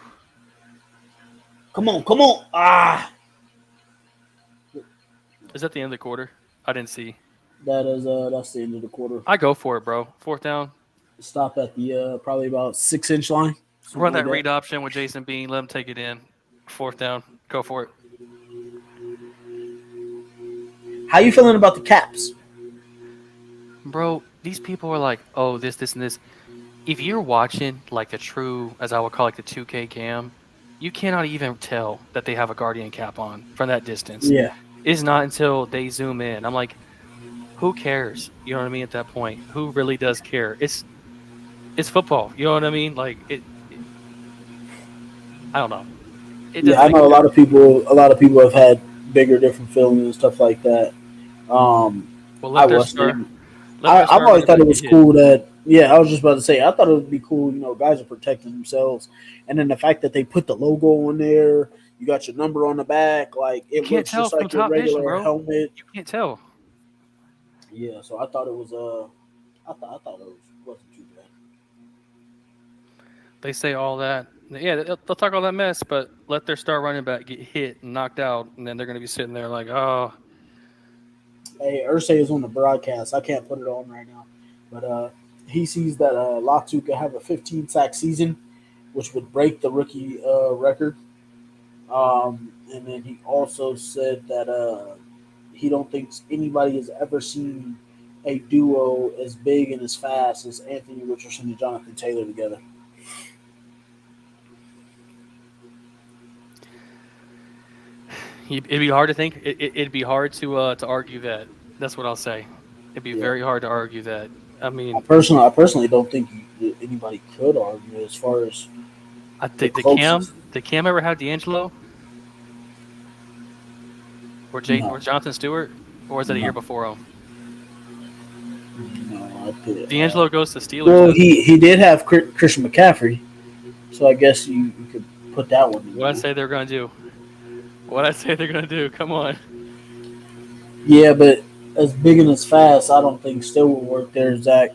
Come on. Ah. Is that the end of the quarter? I didn't see. That's the end of the quarter. I go for it, bro. Fourth down. Stop at the probably about 6-inch line. Run that read option with Jason Bean. Let him take it in. Fourth down. Go for it. How you feeling about the Caps? Bro, these people are like, oh, this, and this. If you're watching like the true, as I would call like the 2K cam, you cannot even tell that they have a Guardian cap on from that distance. Yeah. It's not until they zoom in. I'm like, who cares? You know what I mean? At that point, who really does care? It's football. You know what I mean? Like I don't know. I know a lot of people. A lot of people have had bigger, different feelings and stuff like that. Well, I wasn't. I've always thought it was cool that. Yeah, I was just about to say. I thought it would be cool. You know, guys are protecting themselves, and then the fact that they put the logo on there, you got your number on the back, like it looks just like your regular helmet. You can't tell. Yeah, so I thought it was. I thought it wasn't too bad. They say all that. Yeah, they'll talk all that mess, but let their star running back get hit and knocked out, and then they're going to be sitting there like, oh. Hey, Ursay is on the broadcast. I can't put it on right now, but he sees that Latu could have a 15 sack season, which would break the rookie record. And then he also said that he don't think anybody has ever seen a duo as big and as fast as Anthony Richardson and Jonathan Taylor together. It'd be hard to think. It'd be hard to argue that. That's what I'll say. It'd be very hard to argue that. I mean, I personally don't think anybody could argue as far as. I think did Cam ever have D'Angelo or Jonathan Stewart, or was that a year before him? No, I did. D'Angelo goes to Steelers. Well, he did have Christian McCaffrey, so I guess you could put that one. What I say they're going to do. What I say they're going to do. Come on. Yeah, but as big and as fast, I don't think still will work there. Zach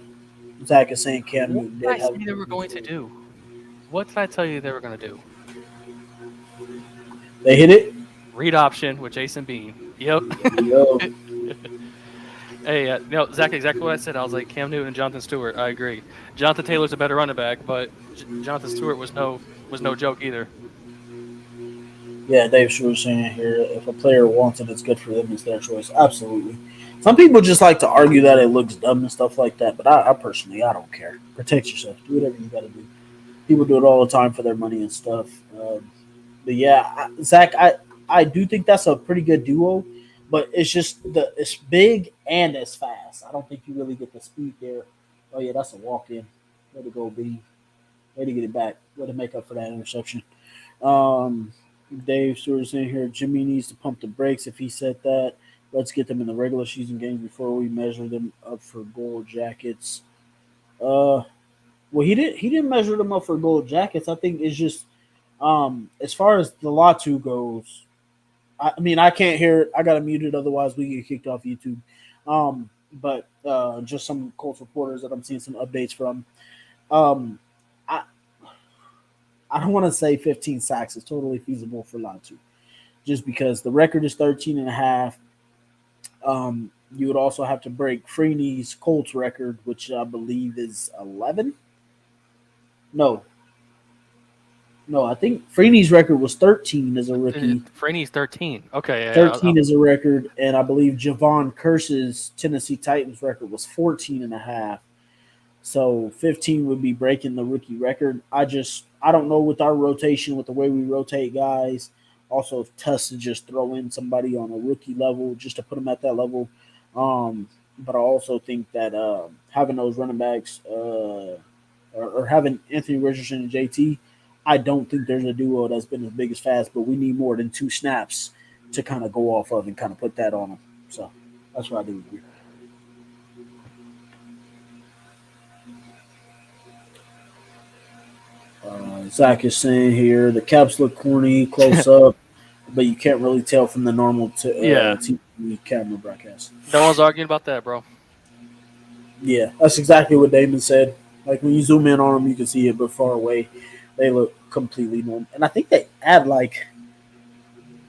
is saying Cam Newton did. What did I say they were going to do? What did I tell you they were going to do? They hit it? Read option with Jason Bean. Yep. Hey, Zach, exactly what I said. I was like, Cam Newton and Jonathan Stewart. I agree. Jonathan Taylor's a better running back, but Jonathan Stewart was no joke either. Yeah, Dave Shrew saying here, if a player wants it, it's good for them. It's their choice. Absolutely. Some people just like to argue that it looks dumb and stuff like that, but I personally, I don't care. Protect yourself. Do whatever you got to do. People do it all the time for their money and stuff. But yeah, Zach, I do think that's a pretty good duo, but it's just it's big and it's fast. I don't think you really get the speed there. Oh yeah, that's a walk-in. Way to go, B. Way to get it back. Way to make up for that interception. Dave Stewart saying here, Jimmy needs to pump the brakes. If he said that, let's get them in the regular season games before we measure them up for gold jackets. Well, he didn't measure them up for gold jackets. I think it's just as far as the Latu goes. I mean, I can't hear it. I got to mute it, otherwise we get kicked off YouTube. But just some Colts reporters that I'm seeing some updates from. Um, I I don't want to say 15 sacks is totally feasible for Latu, just because the record is 13 and a half. You would also have to break Freeney's Colts record, which I believe is 11. No, no, I think Freeney's record was 13 as a rookie. Freeney's 13. Okay, yeah, 13 is a record, and I believe Javon Curse's Tennessee Titans record was 14 and a half. So 15 would be breaking the rookie record. I don't know with our rotation, with the way we rotate guys. Also, if Tuss to just throw in somebody on a rookie level just to put them at that level. But I also think that having those running backs or having Anthony Richardson and JT, I don't think there's a duo that's been as big as fast, but we need more than 2 snaps to kind of go off of and kind of put that on them. So that's what I do agree. Zach is saying here the caps look corny close up, but you can't really tell from the normal TV camera broadcast. No one's arguing about that, bro. Yeah, that's exactly what Damon said. Like when you zoom in on them, you can see it, but far away, they look completely normal. And I think they add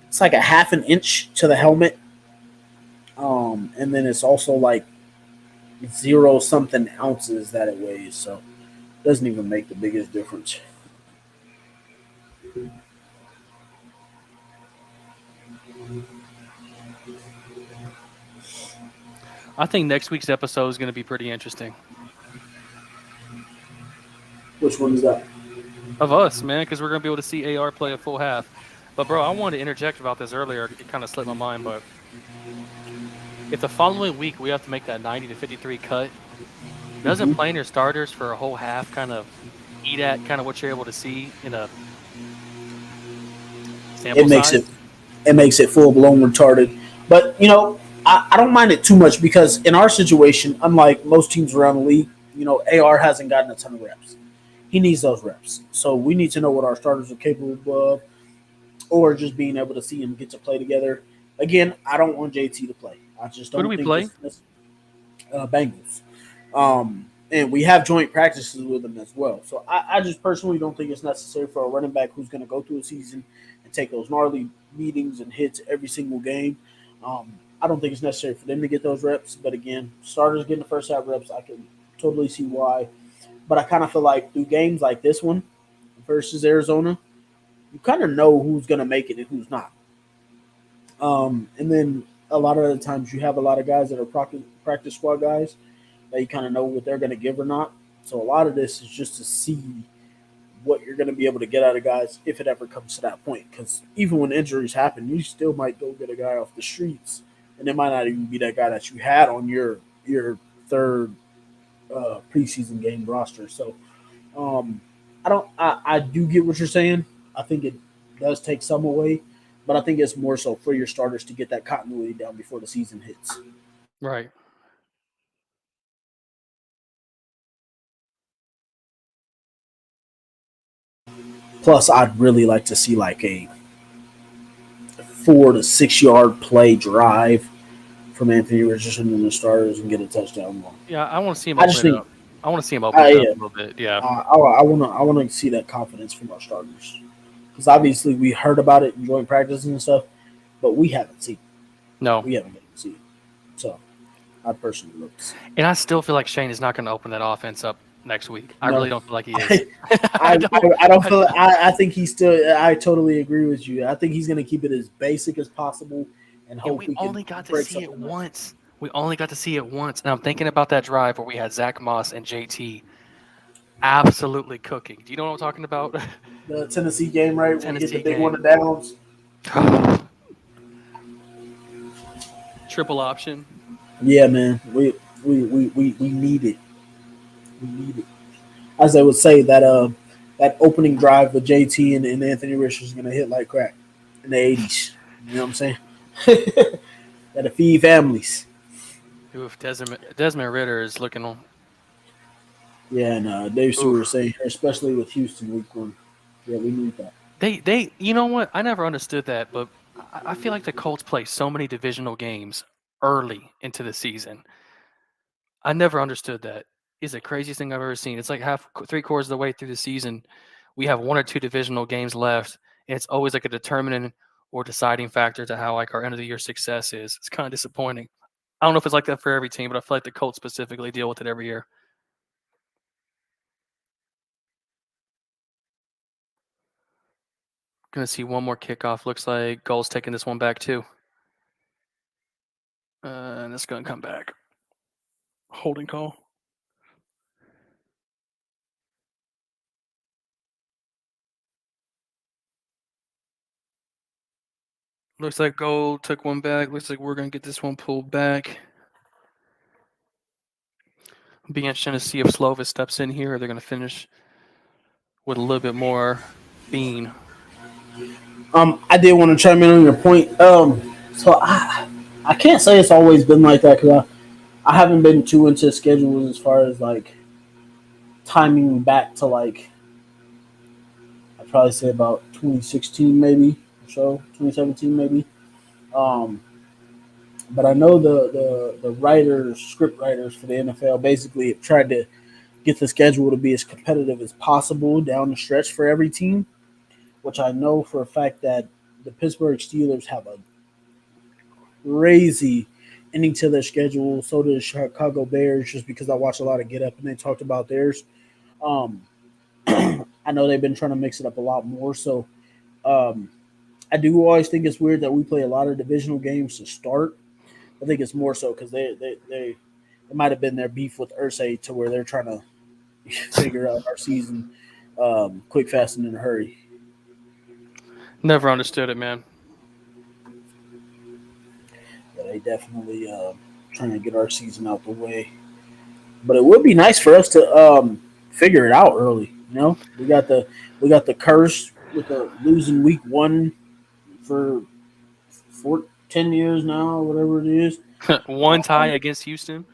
it's like a half an inch to the helmet, and then it's also like 0 something ounces that it weighs, so it doesn't even make the biggest difference. I think next week's episode is going to be pretty interesting. Which one is that? Of us, man, because we're going to be able to see AR play a full half. But, bro, I wanted to interject about this earlier. It kind of slipped my mind, but if the following week we have to make that 90 to 53 cut, doesn't playing your starters for a whole half kind of eat at kind of what you're able to see in a sample size? It makes it full-blown retarded. But, I don't mind it too much because in our situation, unlike most teams around the league, AR hasn't gotten a ton of reps. He needs those reps. So we need to know what our starters are capable of, or just being able to see him get to play together. Again, I don't want JT to play. I just don't. Who do we play? Bengals. And we have joint practices with them as well. So I just personally don't think it's necessary for a running back who's going to go through a season and take those gnarly meetings and hits every single game. I don't think it's necessary for them to get those reps. But again, starters getting the first half reps, I can totally see why. But I kind of feel like through games like this one versus Arizona, you kind of know who's going to make it and who's not. And then a lot of the times you have a lot of guys that are practice squad guys that you kind of know what they're going to give or not. So a lot of this is just to see what you're going to be able to get out of guys if it ever comes to that point. Because even when injuries happen, you still might go get a guy off the streets, and it might not even be that guy that you had on your third preseason game roster. So I do get what you're saying. I think it does take some away, but I think it's more so for your starters to get that continuity down before the season hits. Right. Plus, I'd really like to see like a 4 to 6 yard play drive from Anthony Richardson and the starters and get a touchdown goal. Yeah, I want to see him open it up. I want to see him open it up a little bit. Yeah. I want to see that confidence from our starters. Because obviously we heard about it in joint practice and stuff, but we haven't seen it. No. We haven't seen it. So I personally look to see it. And I still feel like Shane is not going to open that offense up next week. I really don't feel like he is. I don't feel. I think he's still. I totally agree with you. I think he's going to keep it as basic as possible, and hope we only got to see it once. We only got to see it once, and I'm thinking about that drive where we had Zach Moss and JT absolutely cooking. Do you know what I'm talking about? The Tennessee game, right? Tennessee we get the big one of downs. Triple option. Yeah, man. We need it. We need it. As I would say, that opening drive with JT and Anthony Richardson is going to hit like crack in the 80s. You know what I'm saying? Got to feed families. Oof, Desmond Ridder is looking on. Yeah, and Dave Stewart was saying, especially with Houston week 1. Yeah, we need that. They, you know what? I never understood that, but I feel like the Colts play so many divisional games early into the season. I never understood that. It's the craziest thing I've ever seen. It's like 3/4 of the way through the season, we have 1 or 2 divisional games left, and it's always like a determining or deciding factor to how like our end of the year success is. It's kind of disappointing. I don't know if it's like that for every team, but I feel like the Colts specifically deal with it every year. Gonna see one more kickoff. Looks like Goal's taking this one back too. And it's gonna come back. Holding call. Looks like Goal took one back. Looks like we're gonna get this one pulled back. Be interesting to see if Slovis steps in here, or they're gonna finish with a little bit more Bean. I did want to chime in on your point. So I can't say it's always been like that because I haven't been too into schedules as far as like timing back to like I'd probably say about 2016 maybe or so, 2017 maybe. Um, but I know the writers, script writers for the NFL basically have tried to get the schedule to be as competitive as possible down the stretch for every team, which I know for a fact that the Pittsburgh Steelers have a crazy ending to their schedule. So do the Chicago Bears, just because I watch a lot of Get Up and they talked about theirs. Um, I know they've been trying to mix it up a lot more. So um, I do always think it's weird that we play a lot of divisional games to start. I think it's more so because they it might have been their beef with Ursay to where they're trying to figure out our season quick, fast, and in a hurry. Never understood it, man. Yeah, they definitely trying to get our season out the way. But it would be nice for us to figure it out early. You know, we got the curse with the losing week 1 for 10 years now, or whatever it is. One tie against Houston.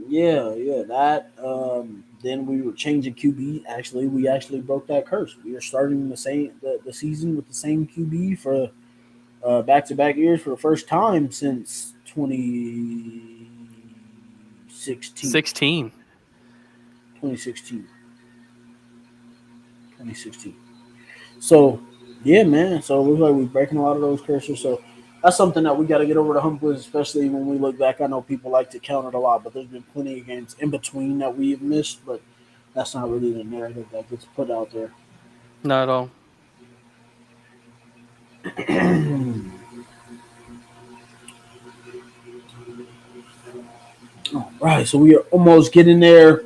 Yeah, that. Then we were changing QB. Actually, we actually broke that curse. We are starting the season with the same QB for back to back years for the first time since 2016. 16. 2016. 2016. So, yeah, man. So it looks like we're breaking a lot of those curses. So that's something that we got to get over the hump with, especially when we look back. I know people like to count it a lot, but there's been plenty of games in between that we've missed, but that's not really the narrative that gets put out there. Not at all. All right, so we are almost getting there.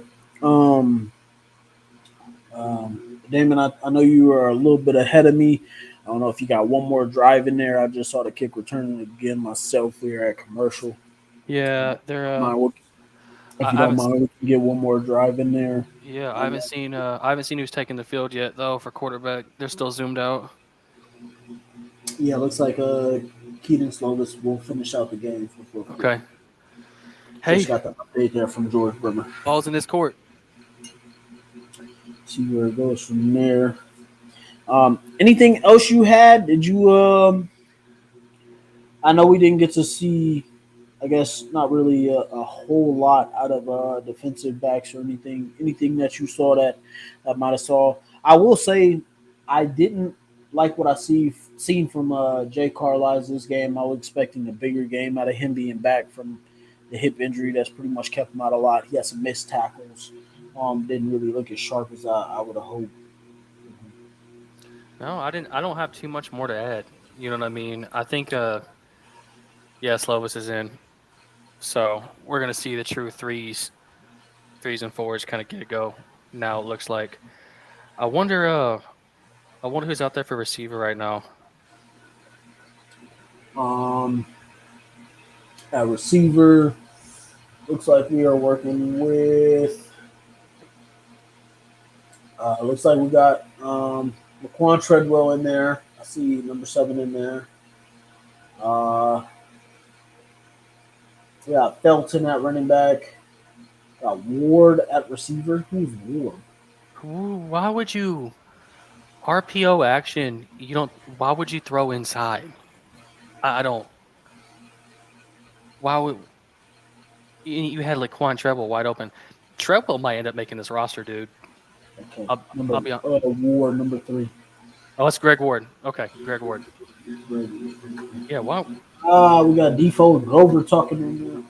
Damon, I know you are a little bit ahead of me. I don't know if you got one more drive in there. I just saw the kick returning again myself. We are at commercial. Yeah, they're. If you don't mind, we can get one more drive in there. Yeah, I haven't seen. I haven't seen who's taking the field yet, though. For quarterback, they're still zoomed out. Yeah, it looks like Keaton Slovis will finish out the game for fourth quarter. Okay. Hey, just got the update there from George Bremer. Ball's in this court. See where it goes from there. Anything else you had? Did you? I know we didn't get to see. I guess not really a whole lot out of defensive backs or anything. Anything that you saw that might have saw. I will say I didn't like what I seen from Jay Carlisle this game. I was expecting a bigger game out of him being back from the hip injury that's pretty much kept him out a lot. He had some missed tackles. Didn't really look as sharp as I would have hoped. No, I didn't. I don't have too much more to add. You know what I mean? I think. Slovis is in, so we're gonna see the true threes and fours kind of get a go. Now it looks like. I wonder who's out there for receiver right now. At receiver, looks like we are working with. Looks like we got Laquan Treadwell in there. I see number 7 in there. We got Felton at running back. Got Ward at receiver. Who's Ward? Why would you RPO action? You don't. Why would you throw inside? I don't. Why would you had Laquan Treble wide open? Treble might end up making this roster, dude. Okay. I'll be on. Ward, number 3. Oh, it's Greg Ward. Okay, Greg Ward. Yeah, wow. We got Defoe and Grover talking in there.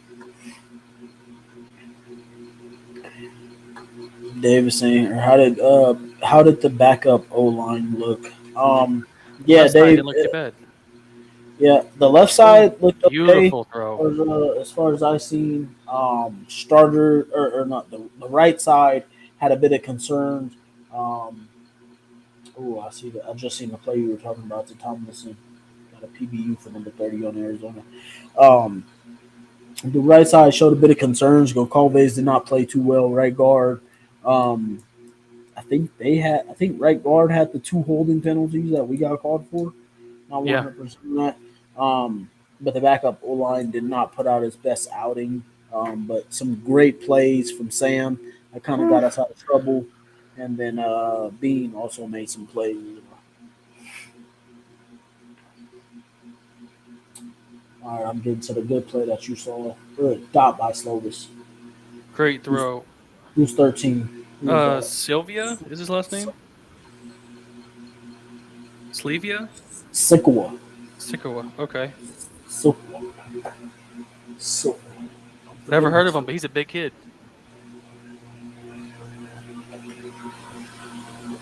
Davis saying, how did the backup O line look? Yeah, Left side Dave. didn't look too bad. Yeah, the left side looked okay. Beautiful throw. As far as I seen, starter or not the right side had a bit of concerns. I see that. I just seen the play you were talking about to Tomlinson. Got a PBU for number 30 on Arizona. The right side showed a bit of concerns. Goncalves did not play too well. Right guard. I think right guard had the 2 holding penalties that we got called for. Not 100% that. But the backup O-line did not put out his best outing. But some great plays from Sam that kind of got us out of trouble. And then Bean also made some plays. All right, I'm getting to the good play that you saw. Good dot by Slovis. Great throw. Who's 13? Sylvia is his last name? Slevia? Sikowa. Okay. So. Never heard of him, but he's a big kid.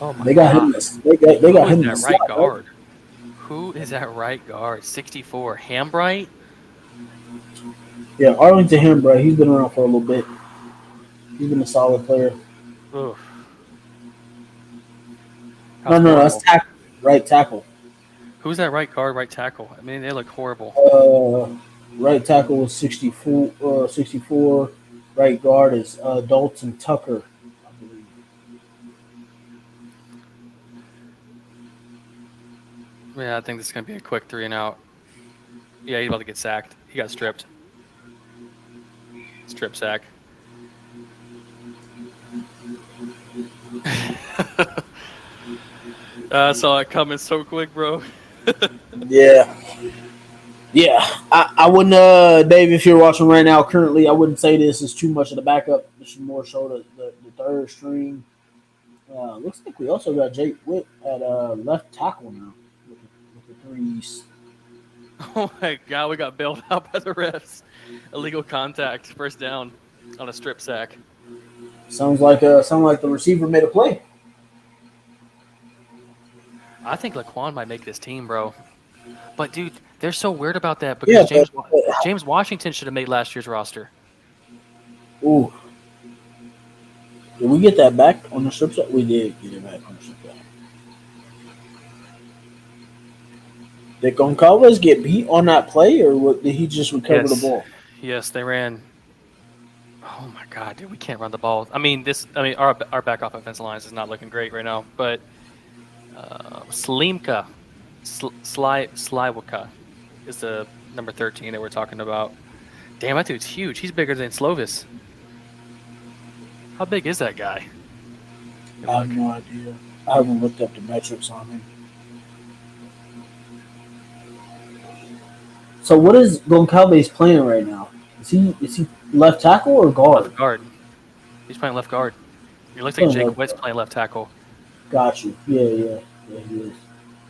Oh my! They got him. They got him. That right guard. Who is that right guard? 64. Hambright? Yeah, Arlington Hambright. He's been around for a little bit. He's been a solid player. Oof. No, that's tackle. Right tackle. Who's that right guard, right tackle? I mean, they look horrible. Right tackle was 64. 64. Right guard is Dalton Tucker, I believe. Yeah, I think this is going to be a quick 3 and out. Yeah, he's about to get sacked. He got stripped. Strip sack. I saw it coming so quick, bro. Yeah. I wouldn't, Dave, if you're watching right now, currently, I wouldn't say this is too much of the backup. This is more so the third string. Looks like we also got Jake Witt at left tackle now with the 3s. Oh my God, we got bailed out by the refs. Illegal contact, first down on a strip sack. Sounds like the receiver made a play. I think Laquan might make this team, bro. But dude, they're so weird about that because James Washington should have made last year's roster. Ooh. Did we get that back on the strip sack? We did get it back on the strip sack. Did Goncalves get beat on that play, or did he just recover the ball? Yes, they ran. Oh my God, dude, we can't run the ball. Our back off offensive lines is not looking great right now. But Slimka, Slywaka is the number 13 that we're talking about. Damn, that dude's huge. He's bigger than Slovis. How big is that guy? I have no idea. I haven't looked up the metrics on him. So what is Goncalves playing right now? Is he left tackle or guard? Left guard. He's playing left guard. It looks like Jake Witt's playing left tackle. Got you. Yeah, he is.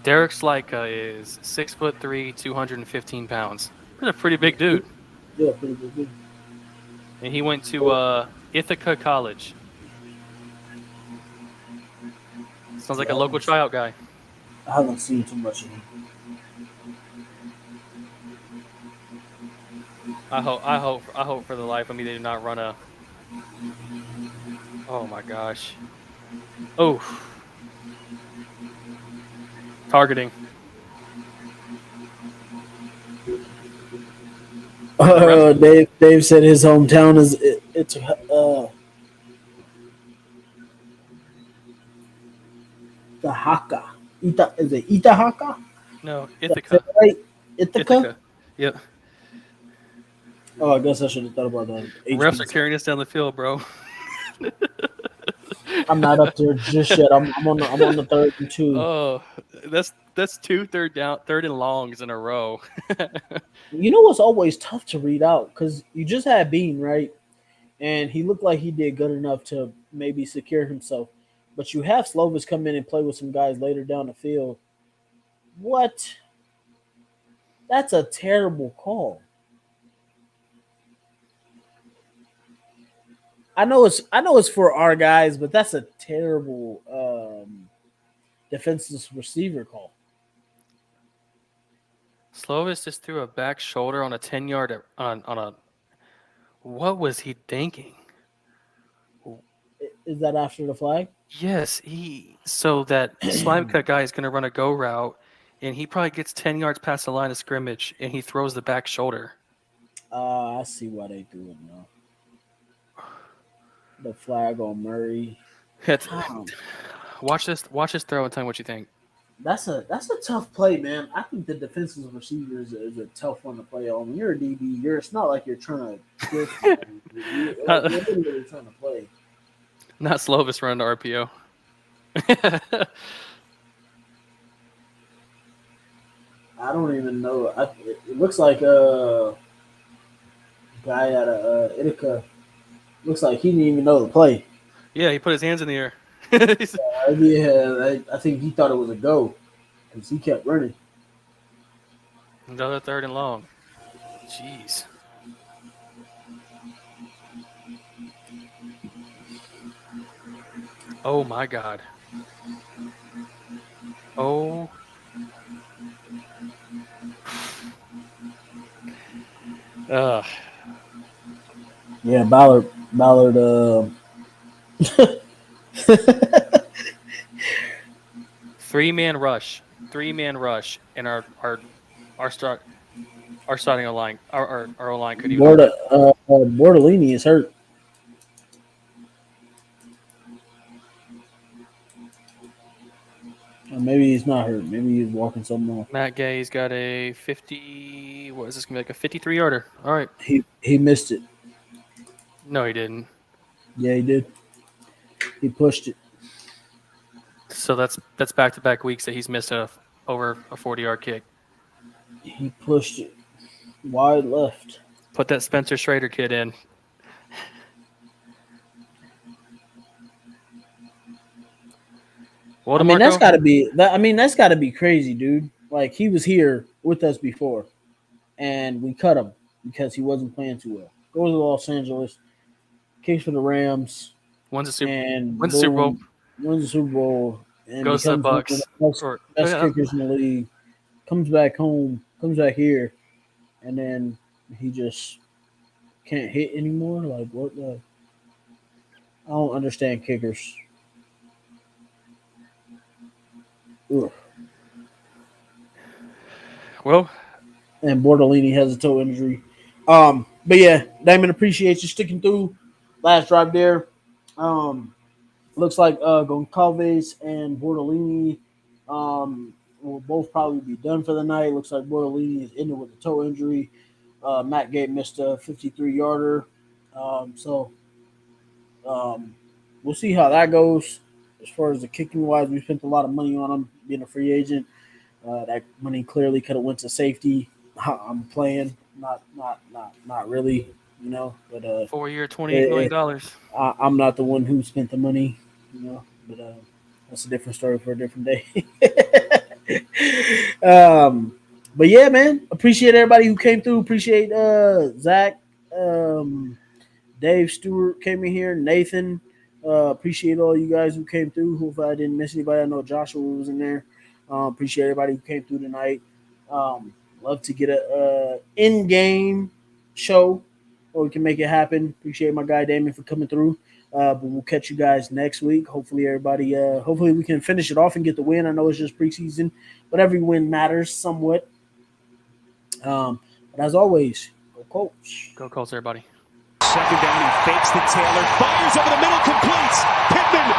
Derek Slyka is 6'3", 215 pounds. He's a pretty big dude. Yeah, pretty big dude. And he went to Ithaca College. Sounds like a local tryout guy. I haven't seen too much of him. I hope for the life of me they do not run a. Oh my gosh. Oh. Targeting. Dave said his hometown is Ithaca. Is it Ithaca? No, Ithaca. Right? Ithaca? Yep. Oh, I guess I should have thought about that. Refs are carrying us down the field, bro. I'm not up there just yet. I'm on the 3rd and 2. Oh, that's 2 third and longs in a row. You know what's always tough to read out because you just had Bean, right? And he looked like he did good enough to maybe secure himself. But you have Slovis come in and play with some guys later down the field. What? That's a terrible call. I know it's for our guys, but that's a terrible defensive receiver call. Slovis just threw a back shoulder on a 10-yard on a. What was he thinking? Is that after the flag? Yes, so that slime cut guy is going to run a go route, and he probably gets 10 yards past the line of scrimmage, and he throws the back shoulder. I see why they do it now. The flag on Murray. Watch this throw and tell me what you think. That's a tough play, man. I think the defensive receiver is a tough one to play on. When you're a DB, it's not like you're trying to you're literally trying to play. Not Slovis running to RPO. I don't even know. It looks like a guy at a Ithaca. Looks like he didn't even know the play. Yeah, he put his hands in the air. I think he thought it was a go because he kept running. Another 3rd and long. Jeez. Oh my God. Oh. Yeah, Ballard. 3-man rush, and our starting line, our O-line could even. Bortolini is hurt. Or maybe he's not hurt. Maybe he's walking something off. Matt Gay's got a 50. What is this gonna be, like a 53-yarder? All right. He missed it. No, he didn't. Yeah, he did. He pushed it. So that's back-to-back weeks that he's missed over a 40-yard kick. He pushed it wide left. Put that Spencer Schrader kid in. Well, that's got to be crazy, dude. Like, he was here with us before, and we cut him because he wasn't playing too well. Goes to Los Angeles, kicks for the Rams, wins the Super Bowl. Wins the Super Bowl, and goes to the Bucks. Best kickers in the league. Comes back home, comes back here, and then he just can't hit anymore. Like, what the? I don't understand kickers. Ugh. Well, and Bortolini has a toe injury. But yeah, Damon, appreciate you sticking through. Last drive there. Looks like Goncalves and Bortolini will both probably be done for the night. Looks like Bortolini is ended with a toe injury. Matt Gay missed a 53-yarder. We'll see how that goes. As far as the kicking wise, we spent a lot of money on him being a free agent. That money clearly could have went to safety. I'm playing, not really, you know. But 4-year, $28 million. I'm not the one who spent the money, you know. But that's a different story for a different day. But yeah, man, appreciate everybody who came through. Appreciate Zach, Dave Stewart came in here, Nathan. Appreciate all you guys who came through. Hopefully I didn't miss anybody. I know Joshua was in there. Appreciate everybody who came through tonight. Love to get a in-game show or we can make it happen. Appreciate my guy Damon for coming through. But we'll catch you guys next week. Hopefully everybody hopefully we can finish it off and get the win. I know it's just preseason, but every win matters somewhat. But as always, go Colts. Go Colts, everybody. Second down, he fakes the Taylor, fires over the middle, completes. Pittman